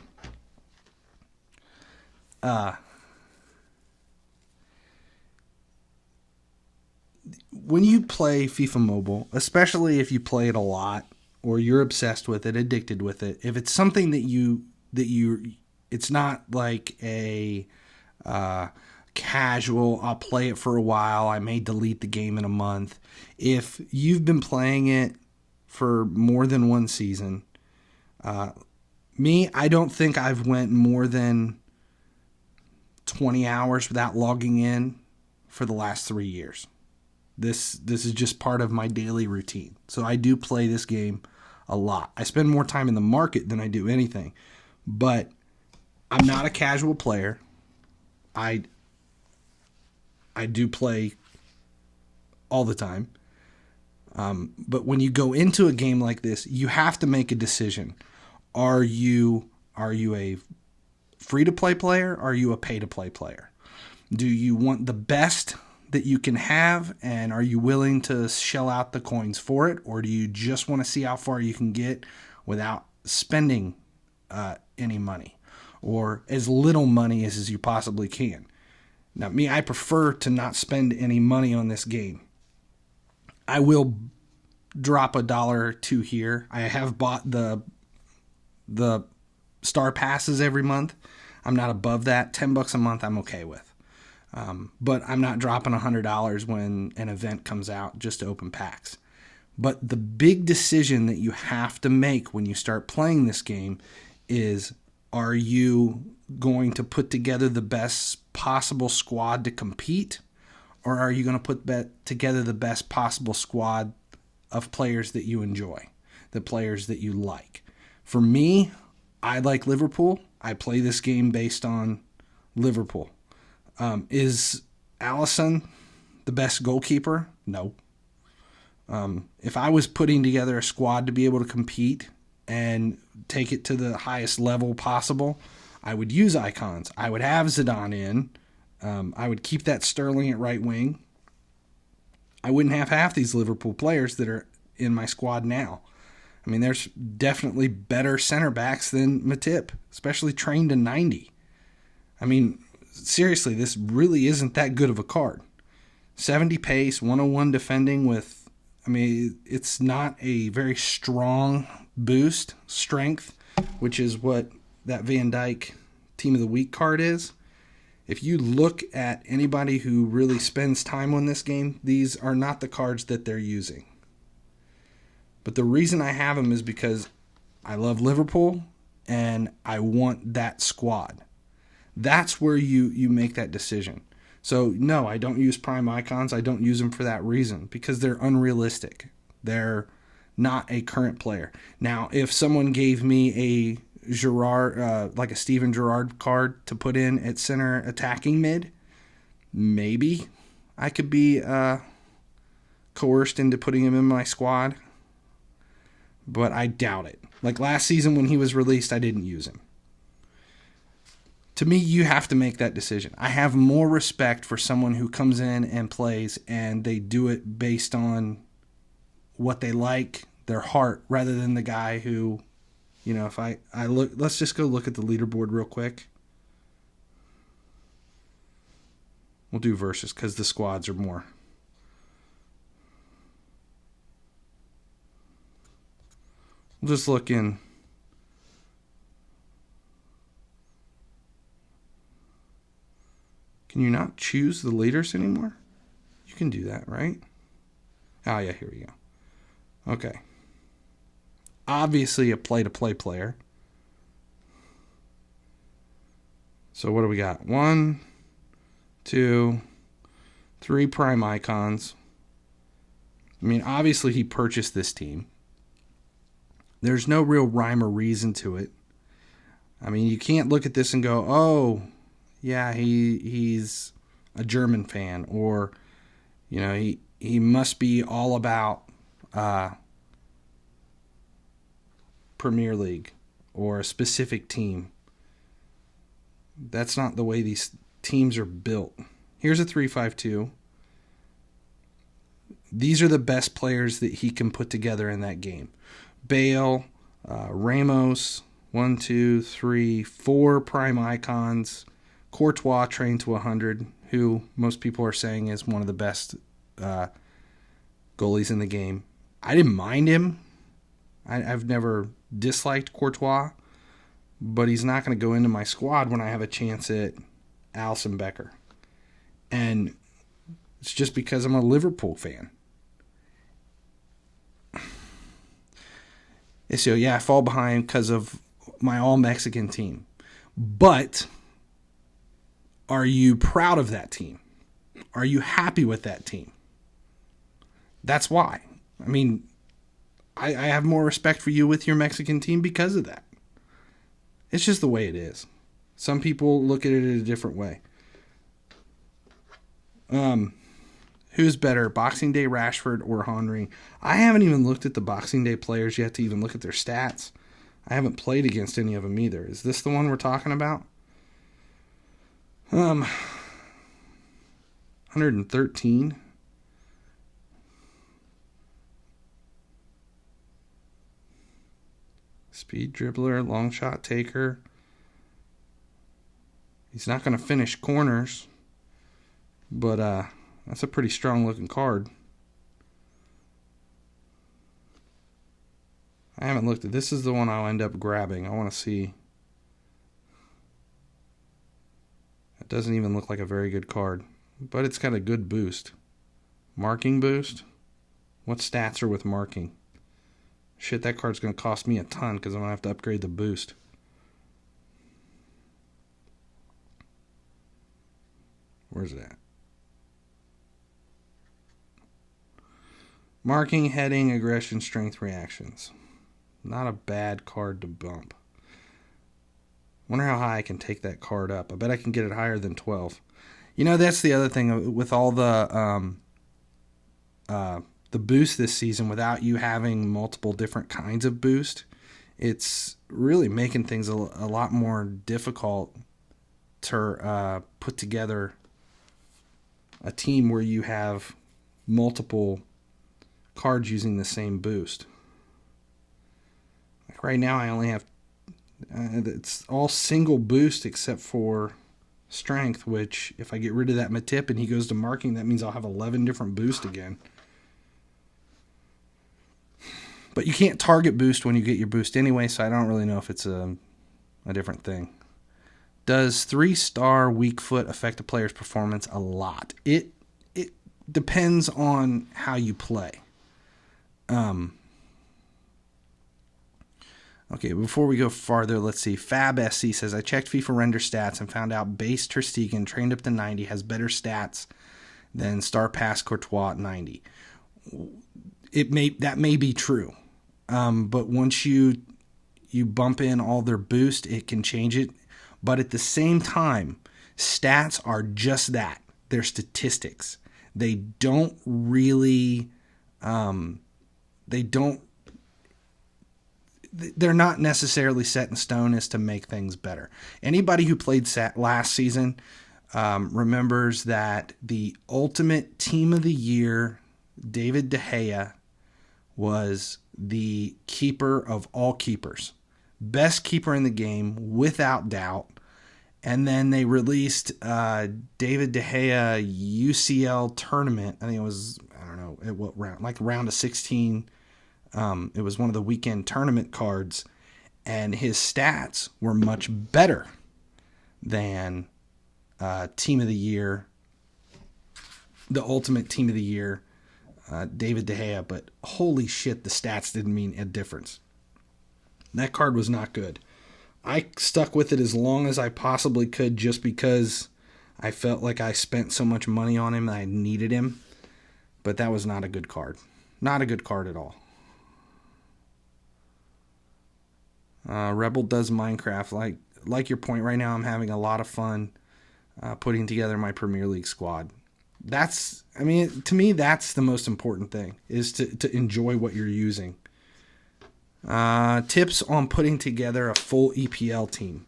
S1: When you play FIFA Mobile, especially if you play it a lot or you're obsessed with it, addicted with it, if it's something that you it's not like a casual, I'll play it for a while, I may delete the game in a month. If you've been playing it for more than one season, I don't think I've went more than 20 hours without logging in for the last 3 years. This is just part of my daily routine. So I do play this game a lot. I spend more time in the market than I do anything. But I'm not a casual player. I do play all the time. But when you go into a game like this, you have to make a decision. Are you a free-to-play player? Or are you a pay-to-play player? Do you want the best that you can have, and are you willing to shell out the coins for it, or do you just want to see how far you can get without spending any money, or as little money as you possibly can? Now, I prefer to not spend any money on this game. I will drop $1 or $2 here. I have bought the star passes every month. I'm not above that. $10 a month I'm okay with. But I'm not dropping $100 when an event comes out just to open packs. But the big decision that you have to make when you start playing this game is, are you going to put together the best possible squad to compete? Or are you going to put together the best possible squad of players that you enjoy, the players that you like? For me, I like Liverpool. I play this game based on Liverpool. Is Alisson the best goalkeeper? No. If I was putting together a squad to be able to compete and take it to the highest level possible, I would use icons. I would have Zidane in. I would keep that Sterling at right wing. I wouldn't have half these Liverpool players that are in my squad now. I mean, there's definitely better center backs than Matip, especially trained to 90. I mean, seriously, this really isn't that good of a card. 70 pace, 101 defending with, it's not a very strong boost, strength, which is what that Van Dijk Team of the Week card is. If you look at anybody who really spends time on this game, these are not the cards that they're using. But the reason I have them is because I love Liverpool and I want that squad. That's where you make that decision. So, no, I don't use prime icons. I don't use them for that reason, because they're unrealistic. They're not a current player. Now, if someone gave me a Gerrard, like a Steven Gerrard card to put in at center attacking mid, maybe I could be coerced into putting him in my squad. But I doubt it. Like last season when he was released, I didn't use him. To me, you have to make that decision. I have more respect for someone who comes in and plays and they do it based on what they like, their heart, rather than the guy who, if I look, let's just go look at the leaderboard real quick. We'll do versus because the squads are more. We'll just look in. Can you not choose the leaders anymore? You can do that, right? Oh, yeah, here we go. Okay. Obviously a play-to-play player. So what do we got? 1, 2, 3 prime icons. Obviously he purchased this team. There's no real rhyme or reason to it. You can't look at this and go, oh, yeah, he's a German fan, or, he must be all about Premier League or a specific team. That's not the way these teams are built. Here's a 3-5-2. these are the best players that he can put together in that game. Bale, Ramos, 1, 2, 3, 4 prime icons. Courtois trained to 100, who most people are saying is one of the best goalies in the game. I didn't mind him. I've never disliked Courtois, but he's not going to go into my squad when I have a chance at Alisson Becker. And it's just because I'm a Liverpool fan. So, yeah, I fall behind because of my all-Mexican team. But are you proud of that team? Are you happy with that team? That's why. I mean, I have more respect for you with your Mexican team because of that. It's just the way it is. Some people look at it in a different way. Who's better, Boxing Day Rashford or Henry? I haven't even looked at the Boxing Day players yet to even look at their stats. I haven't played against any of them either. Is this the one we're talking about? 113. Speed dribbler, long shot taker. He's not going to finish corners, but that's a pretty strong looking card. I haven't looked at this. Is the one I'll end up grabbing. I want to see. It doesn't even look like a very good card, but it's got a good boost. Marking boost? What stats are with marking? Shit, that card's going to cost me a ton because I'm going to have to upgrade the boost. Where's it at? Marking, heading, aggression, strength, reactions. Not a bad card to bump. Wonder how high I can take that card up. I bet I can get it higher than 12. You know, that's the other thing with all the boost this season. Without you having multiple different kinds of boost, it's really making things a lot more difficult to put together a team where you have multiple cards using the same boost. Like right now, I only have it's all single boost except for strength, which if I get rid of that Matip and he goes to marking, that means I'll have 11 different boosts again. But you can't target boost when you get your boost anyway, so I don't really know if it's a different thing. Does 3-star weak foot affect a player's performance? A lot. It depends on how you play. Okay, before we go farther, let's see. Fab SC says, I checked FIFA render stats and found out base Ter Stegen trained up to 90 has better stats than star pass Courtois at 90. That may be true. But once you bump in all their boost, it can change it. But at the same time, stats are just that. They're statistics. They don't really, they're not necessarily set in stone as to make things better. Anybody who played last season remembers that the ultimate team of the year, David De Gea, was the keeper of all keepers. Best keeper in the game, without doubt. And then they released David De Gea UCL tournament. I think it was, I don't know, at what round? Like round of 16. It was one of the weekend tournament cards. And his stats were much better than team of the year, the ultimate team of the year, David De Gea. But holy shit, the stats didn't mean a difference. That card was not good. I stuck with it as long as I possibly could just because I felt like I spent so much money on him and I needed him. But that was not a good card. Not a good card at all. Rebel does Minecraft. Like your point, right now I'm having a lot of fun putting together my Premier League squad. To me, that's the most important thing, is to enjoy what you're using. Tips on putting together a full EPL team.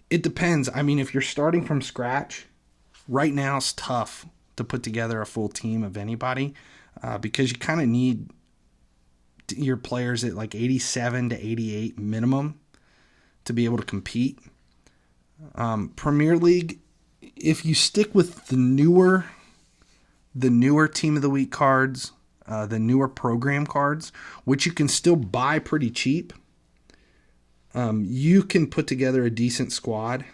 S1: It depends. I mean, if you're starting from scratch, right now it's tough to put together a full team of anybody. because you kind of need your players at like 87 to 88 minimum to be able to compete. Premier League, if you stick with the newer Team of the Week cards, the newer program cards, which you can still buy pretty cheap, you can put together a decent squad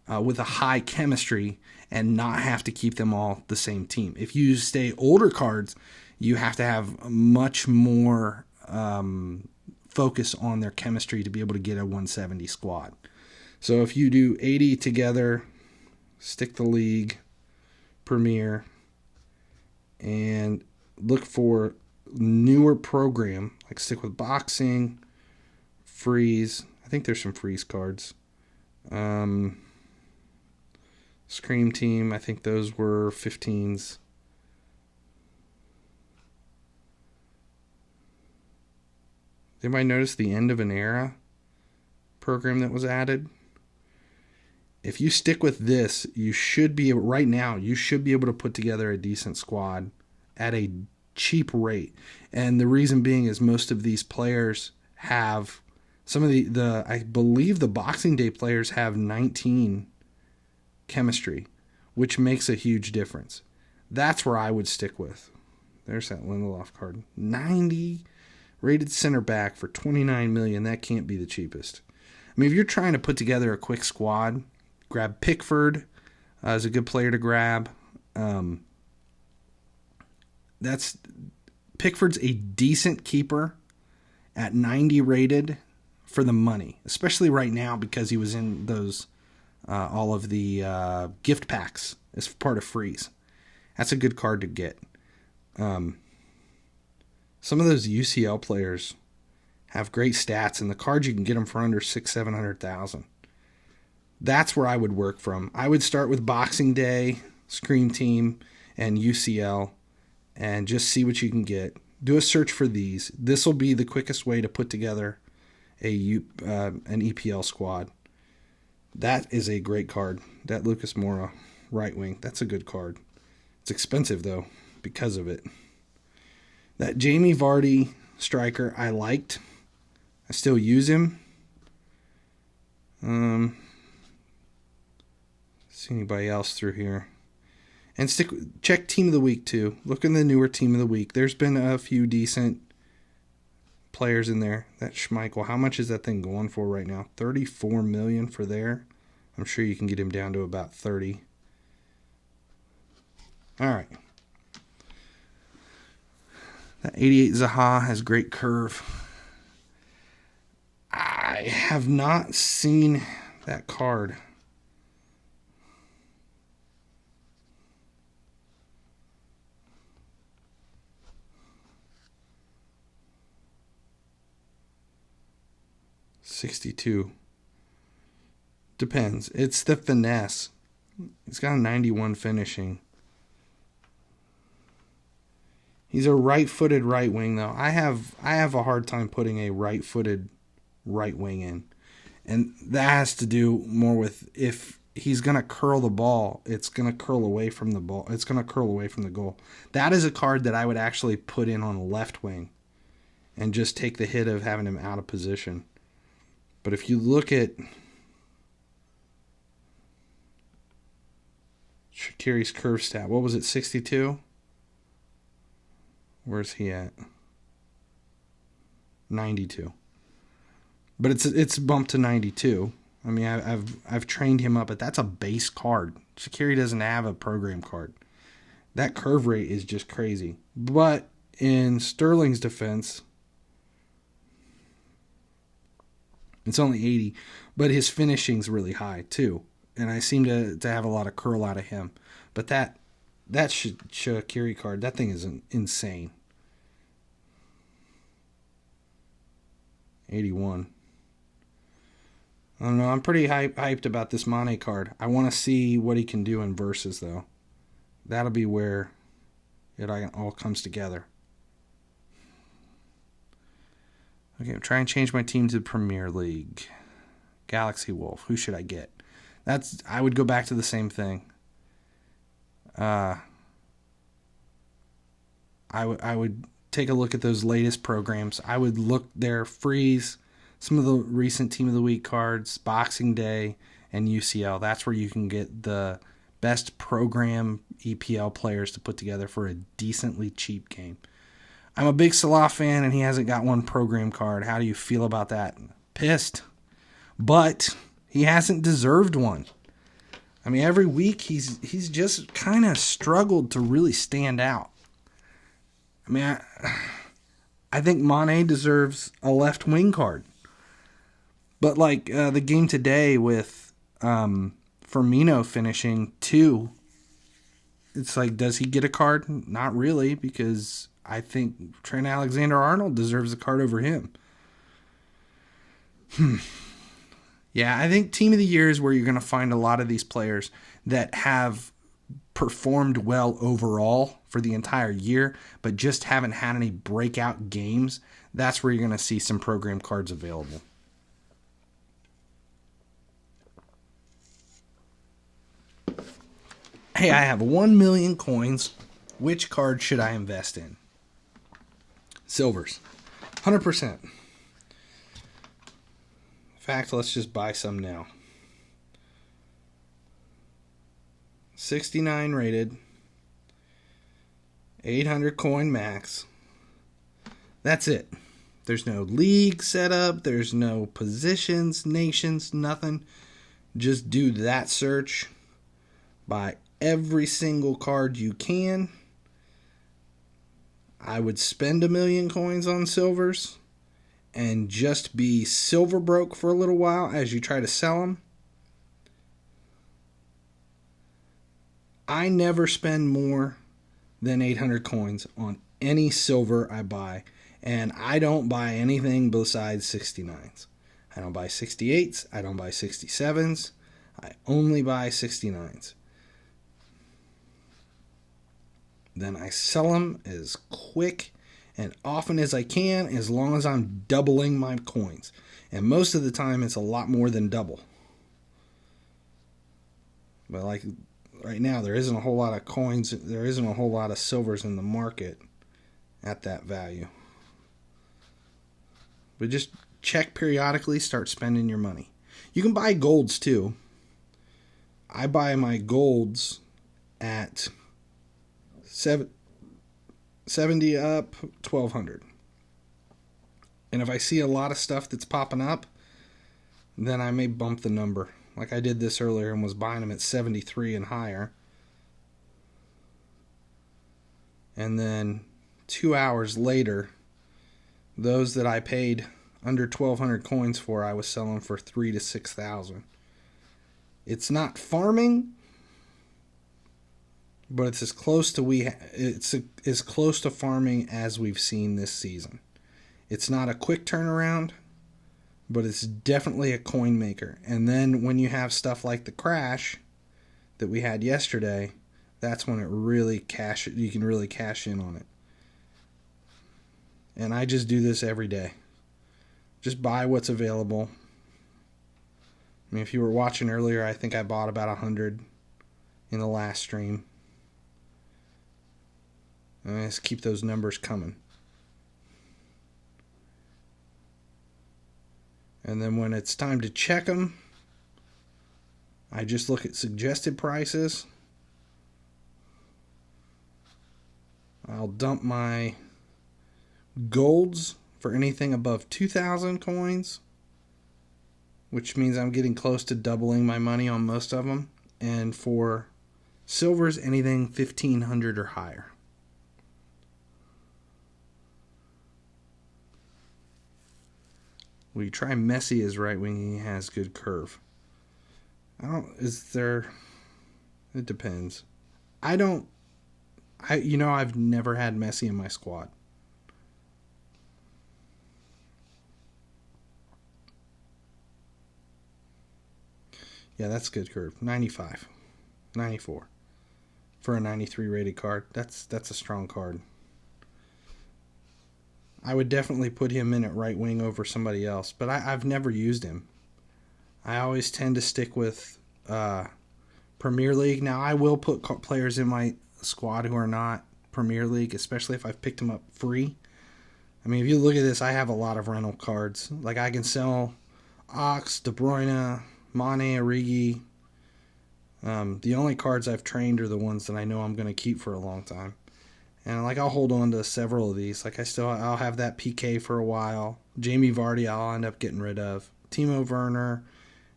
S1: with a high chemistry and not have to keep them all the same team. If you stay older cards, you have to have much more focus on their chemistry to be able to get a 170 squad. So if you do 80 together, stick the league, Premier, and look for newer program, like stick with boxing, freeze. I think there's some freeze cards. Scream Team, I think those were 15s. Anybody notice the end of an era program that was added? If you stick with this, you should be able to put together a decent squad at a cheap rate. And the reason being is most of these players have some of the I believe the Boxing Day players have 19 chemistry, which makes a huge difference. That's where I would stick with. There's that Lindelof card. 90 rated center back for $29 million. That can't be the cheapest. I mean, if you're trying to put together a quick squad, grab Pickford as a good player to grab. Pickford's a decent keeper at 90 rated for the money, especially right now because he was in those all of the gift packs as part of freeze. That's a good card to get. Some of those UCL players have great stats, and the cards you can get them for under $600,000-$700,000. That's where I would work from. I would start with Boxing Day, Scream Team, and UCL, and just see what you can get. Do a search for these. This will be the quickest way to put together an EPL squad. That is a great card. That Lucas Moura, right wing, that's a good card. It's expensive, though, because of it. That Jamie Vardy striker I liked. I still use him. See anybody else through here. And check Team of the Week, too. Look in the newer Team of the Week. There's been a few decent players in there. That Schmeichel, how much is that thing going for right now? $34 million for there. I'm sure you can get him down to about 30. All right. That 88 Zaha has great curve. I have not seen that card. $62. Depends. It's the finesse. He's got a 91 finishing. He's a right-footed right wing, though. I have a hard time putting a right-footed right wing in. And that has to do more with if he's going to curl the ball, it's going to curl away from the ball. It's going to curl away from the goal. That is a card that I would actually put in on the left wing and just take the hit of having him out of position. But if you look at Shaqiri's curve stat, what was it, 62? Where's he at? 92. But it's bumped to 92. I mean, I've trained him up, but that's a base card. Shaqiri doesn't have a program card. That curve rate is just crazy. But in Sterling's defense, it's only 80, but his finishing's really high too. And I seem to have a lot of curl out of him. But that Shaqiri card, that thing is insane. 81. I don't know. I'm pretty hyped about this Mane card. I want to see what he can do in versus, though. That'll be where it all comes together. Okay, I'm trying to change my team to the Premier League. Galaxy Wolf. Who should I get? I would go back to the same thing. I would take a look at those latest programs. I would look there, freeze some of the recent Team of the Week cards, Boxing Day, and UCL. That's where you can get the best program EPL players to put together for a decently cheap game. I'm a big Salah fan, and he hasn't got one program card. How do you feel about that? Pissed. But he hasn't deserved one. I mean, every week he's just kind of struggled to really stand out. I mean, I think Mane deserves a left wing card. But like the game today with Firmino finishing 2, it's like, does he get a card? Not really, because I think Trent Alexander-Arnold deserves a card over him. Yeah, I think Team of the Year is where you're going to find a lot of these players that have performed well overall for the entire year, but just haven't had any breakout games. That's where you're going to see some program cards available. Hey, I have 1 million coins. Which card should I invest in? Silvers. 100%. In fact, let's just buy some now. 69 rated. 800 coin max. That's it. There's no league setup. There's no positions, nations, nothing. Just do that search. Buy every single card you can. I would spend 1 million coins on silvers and just be silver broke for a little while as you try to sell them. I never spend more than 800 coins on any silver I buy, and I don't buy anything besides 69s. I don't buy 68s, I don't buy 67s, I only buy 69s. Then I sell them as quick and often as I can, as long as I'm doubling my coins. And most of the time, it's a lot more than double. But like right now, there isn't a whole lot of coins, there isn't a whole lot of silvers in the market at that value. But just check periodically, start spending your money. You can buy golds too. I buy my golds at 70 up, 1200. And if I see a lot of stuff that's popping up, then I may bump the number. Like I did this earlier and was buying them at 73 and higher. And then 2 hours later, those that I paid under 1200 coins for, I was selling for 3,000 to 6,000. It's not farming, but it's as close to farming as we've seen this season. It's not a quick turnaround, but it's definitely a coin maker. And then when you have stuff like the crash that we had yesterday, that's when you can really cash in on it. And I just do this every day. Just buy what's available. I mean, if you were watching earlier, I think I bought about 100 in the last stream. And I just keep those numbers coming. And then when it's time to check them, I just look at suggested prices. I'll dump my golds for anything above 2,000 coins, which means I'm getting close to doubling my money on most of them. And for silvers, anything 1,500 or higher. Will you try Messi as right wing? He has good curve. It depends. I've never had Messi in my squad. Yeah, that's good curve. 95. 94. For a 93 rated card. That's a strong card. I would definitely put him in at right wing over somebody else, but I've never used him. I always tend to stick with Premier League. Now, I will put players in my squad who are not Premier League, especially if I've picked him up free. I mean, if you look at this, I have a lot of rental cards. Like, I can sell Ox, De Bruyne, Mane, Origi. The only cards I've trained are the ones that I know I'm going to keep for a long time. And, like, I'll hold on to several of these. Like, I'll have that PK for a while. Jamie Vardy I'll end up getting rid of. Timo Werner.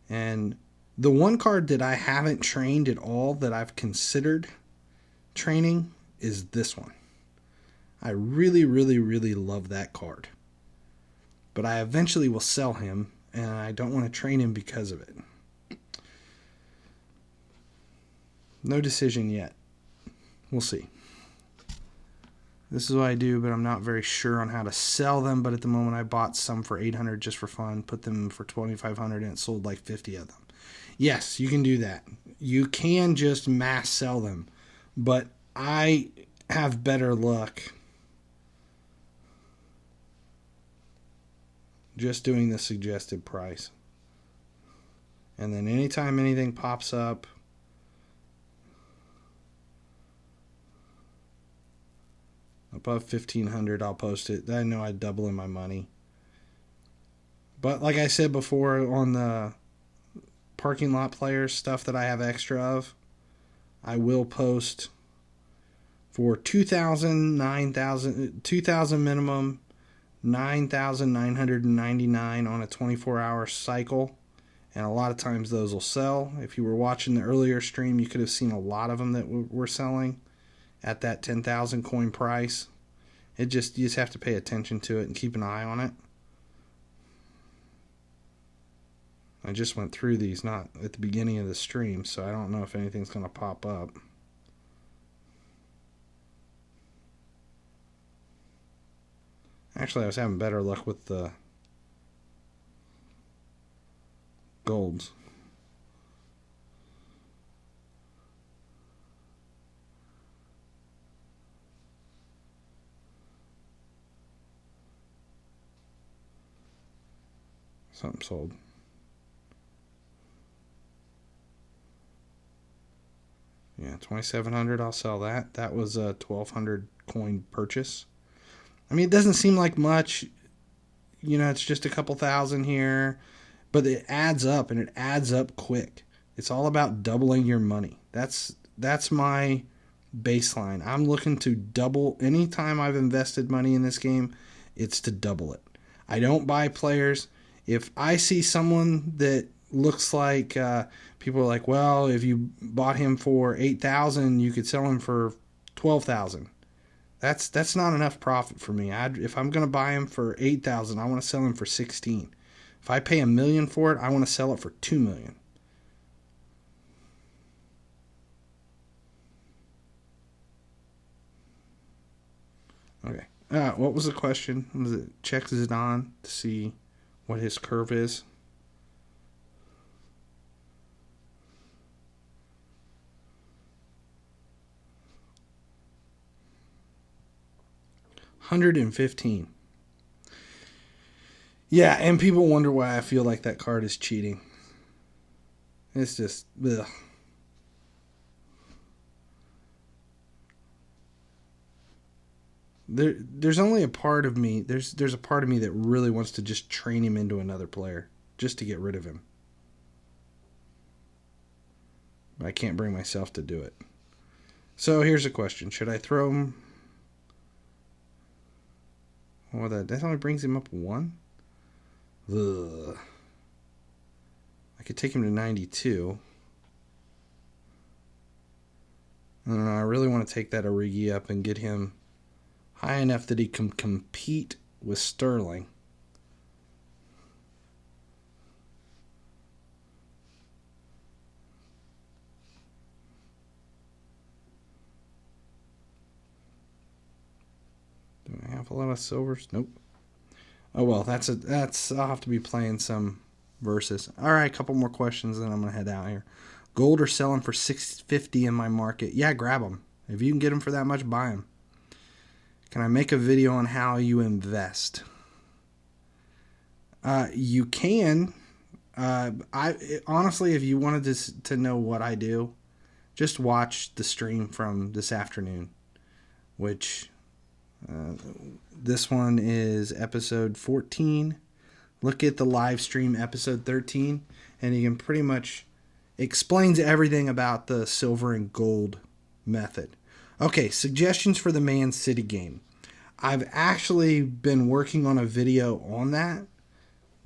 S1: And the one card that I haven't trained at all that I've considered training is this one. I really, really, really love that card. But I eventually will sell him, and I don't want to train him because of it. No decision yet. We'll see. This is what I do, but I'm not very sure on how to sell them. But at the moment, I bought some for $800 just for fun, put them for $2,500, and it sold like 50 of them. Yes, you can do that. You can just mass sell them, but I have better luck just doing the suggested price. And then anytime anything pops up, above 1,500, I'll post it. I know I'd double in my money. But like I said before, on the parking lot players stuff that I have extra of, I will post for 2,000, 9,000, 2,000 minimum, 9,999 on a 24-hour cycle. And a lot of times those will sell. If you were watching the earlier stream, you could have seen a lot of them that were selling at that 10,000 coin price. You just have to pay attention to it and keep an eye on it. I just went through these not at the beginning of the stream, so I don't know if anything's going to pop up. Actually, I was having better luck with the golds. Something sold. Yeah, 2,700. I'll sell that. That was a 1,200 coin purchase. I mean, it doesn't seem like much. You know, it's just a couple thousand here, but it adds up, and it adds up quick. It's all about doubling your money. That's my baseline. I'm looking to double. Anytime I've invested money in this game, it's to double it. I don't buy players. If I see someone that looks like people are like, well, if you bought him for 8,000, you could sell him for 12,000. That's not enough profit for me. If I'm going to buy him for 8,000, I want to sell him for 16. If I pay $1 million for it, I want to sell it for $2 million. Okay. What was the question? Was it check Zidane to see what his curve is? $115. Yeah, and people wonder why I feel like that card is cheating. It's just, ugh. There's only a part of me, there's a part of me that really wants to just train him into another player, just to get rid of him. But I can't bring myself to do it. So here's a question. Should I throw him? Oh, that only brings him up 1? Ugh. I could take him to 92. I don't know. I really want to take that Origi up and get him high enough that he can compete with Sterling. Do I have a lot of silvers? Nope. Oh well, I'll have to be playing some versus. All right, a couple more questions, then I'm gonna head out here. Gold are selling for $650 in my market. Yeah, grab them. If you can get them for that much, buy them. Can I make a video on how you invest? You can. Honestly, if you wanted to know what I do, just watch the stream from this afternoon. which this one is episode 14. Look at the live stream episode 13, and you can pretty much explains everything about the silver and gold method. Okay, suggestions for the Man City game. I've actually been working on a video on that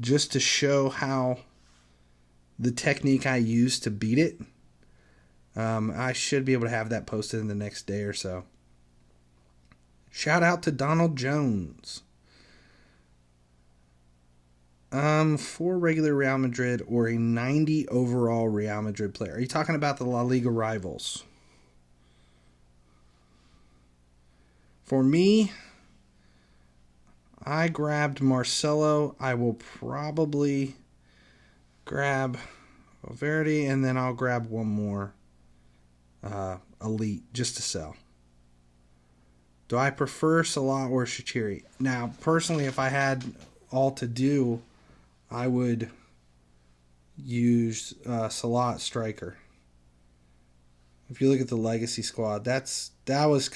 S1: just to show how the technique I use to beat it. I should be able to have that posted in the next day or so. Shout out to Donald Jones. For regular Real Madrid or a 90 overall Real Madrid player. Are you talking about the La Liga rivals? For me, I grabbed Marcelo. I will probably grab Valverde, and then I'll grab one more elite just to sell. Do I prefer Salah or Shaqiri? Now, personally, if I had all to do, I would use Salah at striker. If you look at the legacy squad, that was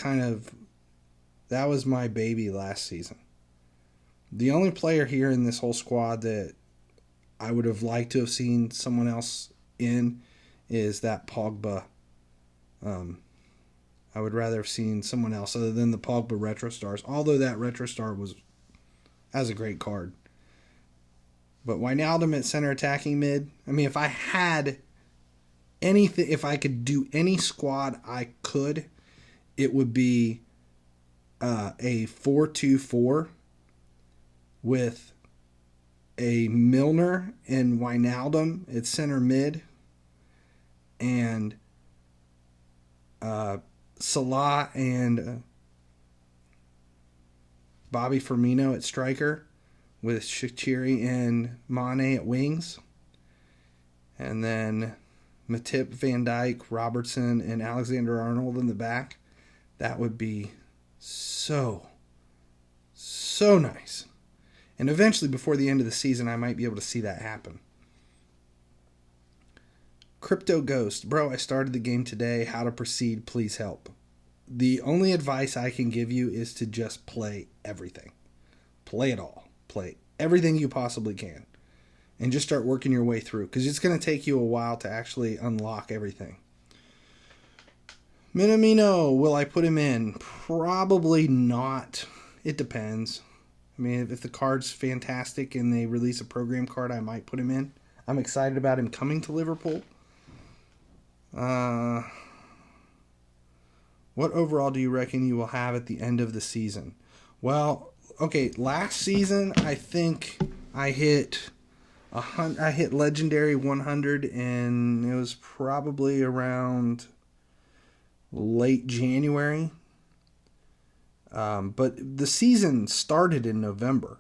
S1: my baby last season. The only player here in this whole squad that I would have liked to have seen someone else in is that Pogba. I would rather have seen someone else other than the Pogba Retro Stars, although that Retro Star has a great card. But Wijnaldum at center attacking mid, I mean, if I had anything, if I could do any squad I could, it would be a 4-2-4 with a Milner and Wijnaldum at center mid, and Salah and Bobby Firmino at striker, with Shaqiri and Mane at wings, and then Matip, Van Dijk, Robertson, and Alexander-Arnold in the back. That would be so nice. And eventually, before the end of the season, I might be able to see that happen. Crypto Ghost. Bro, I started the game today. How to proceed? Please help. The only advice I can give you is to just play everything. Play it all. Play everything you possibly can. And just start working your way through. Because it's going to take you a while to actually unlock everything. Minamino. Will I put him in? Probably not. It depends. I mean, if the card's fantastic and they release a program card, I might put him in. I'm excited about him coming to Liverpool. What overall do you reckon you will have at the end of the season? Well, okay, last season I think I hit legendary 100, and it was probably around late January. But the season started in November.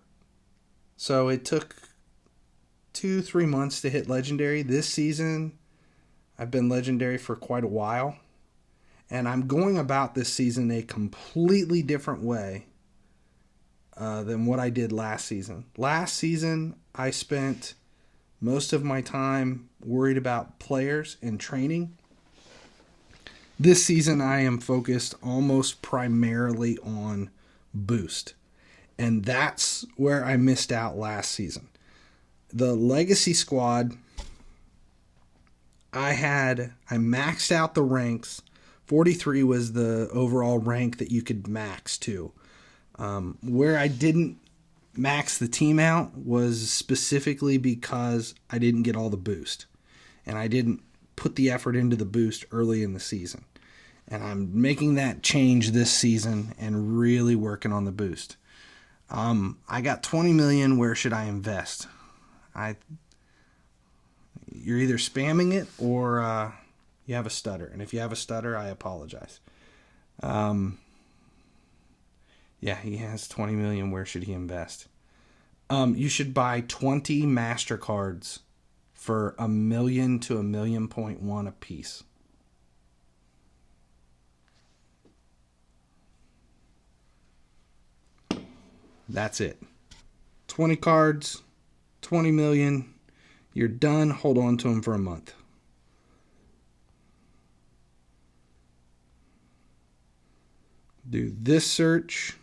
S1: So it took 2-3 months to hit legendary. This season, I've been legendary for quite a while. And I'm going about this season a completely different way than what I did last season. Last season, I spent most of my time worried about players and training. This season, I am focused almost primarily on boost. And that's where I missed out last season. The legacy squad, I maxed out the ranks. 43 was the overall rank that you could max to. Where I didn't max the team out was specifically because I didn't get all the boost. And I didn't put the effort into the boost early in the season. And I'm making that change this season and really working on the boost. I got 20 million. Where should I invest? You're either spamming it or you have a stutter. And if you have a stutter, I apologize. Yeah, he has 20 million. Where should he invest? You should buy 20 MasterCards for $1 million to $1.1 million a piece. That's it. 20 cards, 20 million. You're done. Hold on to them for a month. do this search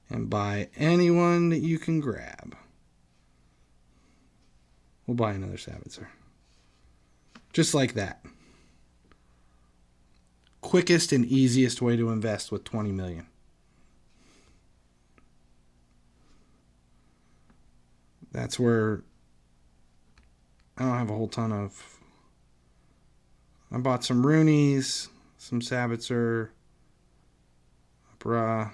S1: and buy anyone that you can grab. We'll buy another Savitzer. Just like that. Quickest and easiest way to invest with 20 million. That's where I don't have a whole ton of. I bought some Roonies, some Savitzer, Bra,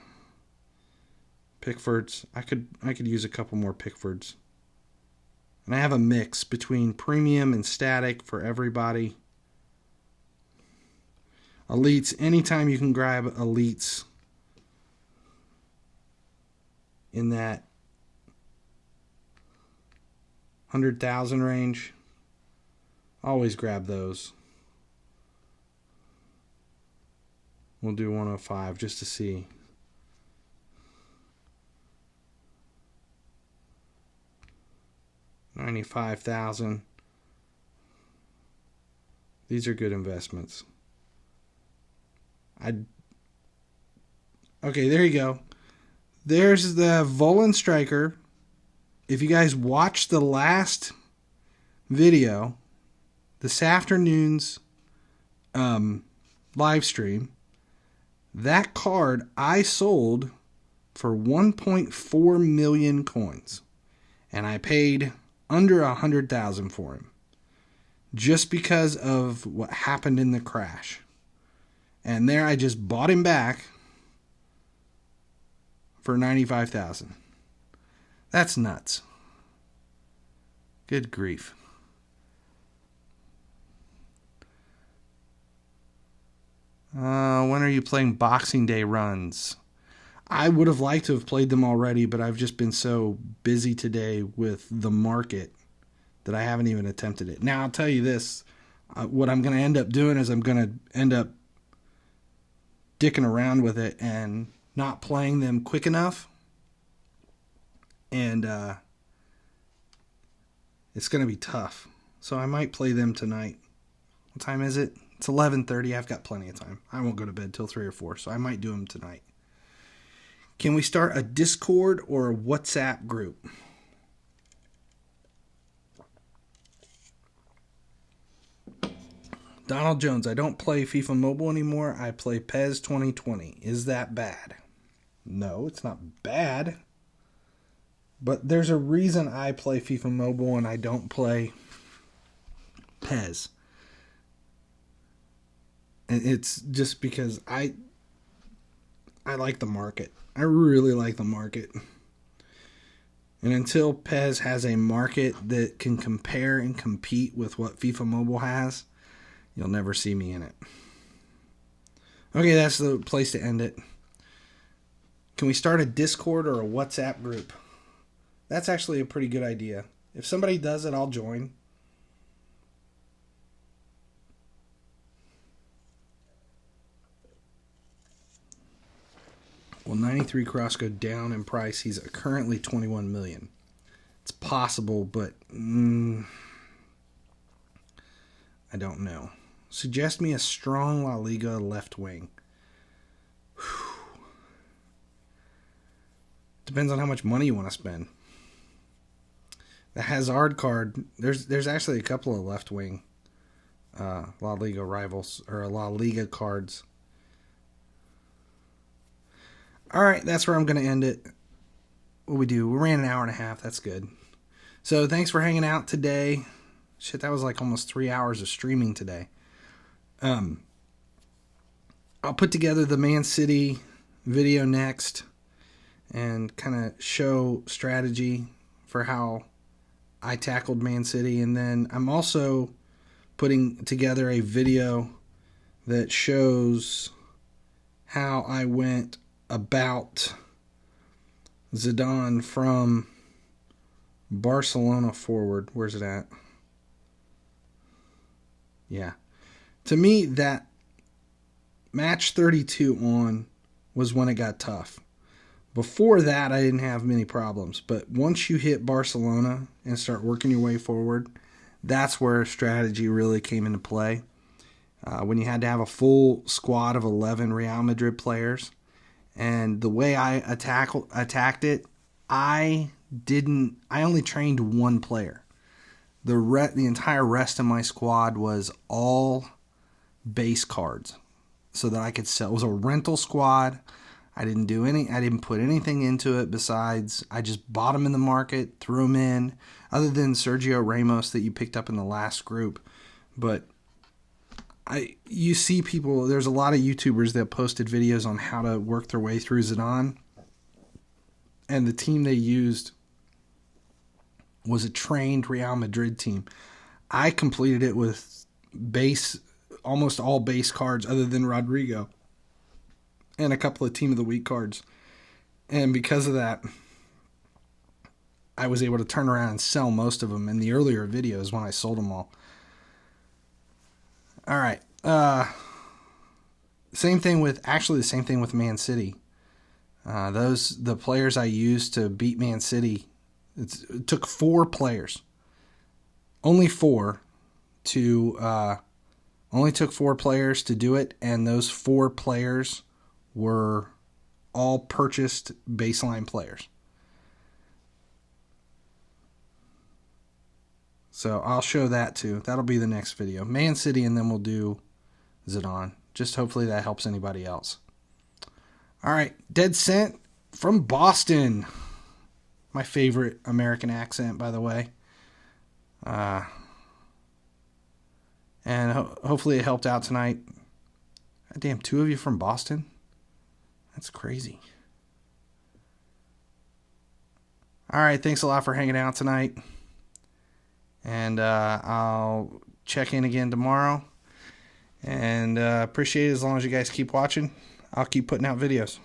S1: Pickfords. I could use a couple more Pickfords. And I have a mix between premium and static for everybody. Elites, anytime you can grab elites in that 100,000 range, always grab those. We'll do 105 just to see. $95,000. These are good investments. Okay, there you go. There's the Volan Striker. If you guys watched the last video, this afternoon's live stream, that card I sold for 1.4 million coins. And I paid under 100,000 for him. Just because of what happened in the crash. And there I just bought him back for 95,000. That's nuts. Good grief. When are you playing Boxing Day runs? I would have liked to have played them already, but I've just been so busy today with the market that I haven't even attempted it. Now, I'll tell you this. What I'm going to end up doing is I'm going to end up dicking around with it and not playing them quick enough. And it's going to be tough. So I might play them tonight. What time is it? It's 11:30. I've got plenty of time. I won't go to bed till 3 or 4, so I might do them tonight. Can we start a Discord or a WhatsApp group? Donald Jones, I don't play FIFA Mobile anymore. I play PES 2020. Is that bad? No, it's not bad. But there's a reason I play FIFA Mobile and I don't play PES. And it's just because I like the market. I really like the market. And until PES has a market that can compare and compete with what FIFA Mobile has, you'll never see me in it. Okay, that's the place to end it. Can we start a Discord or a WhatsApp group? That's actually a pretty good idea. If somebody does it, I'll join. Will 93 Cross go down in price? He's currently 21 million. It's possible, but I don't know. Suggest me a strong La Liga left wing. Depends on how much money you want to spend. The Hazard card, there's actually a couple of left wing La Liga rivals or La Liga cards. All right, that's where I'm going to end it. What we do? We ran an hour and a half. That's good. So thanks for hanging out today. Shit, that was like almost 3 hours of streaming today. I'll put together the Man City video next and kind of show strategy for how I tackled Man City. And then I'm also putting together a video that shows how I went about Zidane from Barcelona forward. Where's it at? Yeah. To me, that match 32 on was when it got tough. Before that, I didn't have many problems. But once you hit Barcelona and start working your way forward, that's where strategy really came into play. when you had to have a full squad of 11 Real Madrid players. And the way I attacked it, I only trained one player. The entire rest of my squad was all base cards so that I could sell. It was a rental squad. I didn't put anything into it besides I just bought them in the market, threw them in, other than Sergio Ramos that you picked up in the last group. But you see people, there's a lot of YouTubers that posted videos on how to work their way through Zidane. And the team they used was a trained Real Madrid team. I completed it with almost all base cards other than Rodrigo and a couple of Team of the Week cards. And because of that, I was able to turn around and sell most of them in the earlier videos when I sold them all. All right. The same thing with Man City. The players I used to beat Man City, it took 4 players. Only took 4 players to do it, and those 4 players were all purchased baseline players. So I'll show that too. That'll be the next video. Man City, and then we'll do Zidane. Just hopefully that helps anybody else. All right, Dead Scent from Boston. My favorite American accent, by the way. And hopefully it helped out tonight. God damn, 2 of you from Boston? That's crazy. All right, thanks a lot for hanging out tonight. And I'll check in again tomorrow. And appreciate it as long as you guys keep watching. I'll keep putting out videos.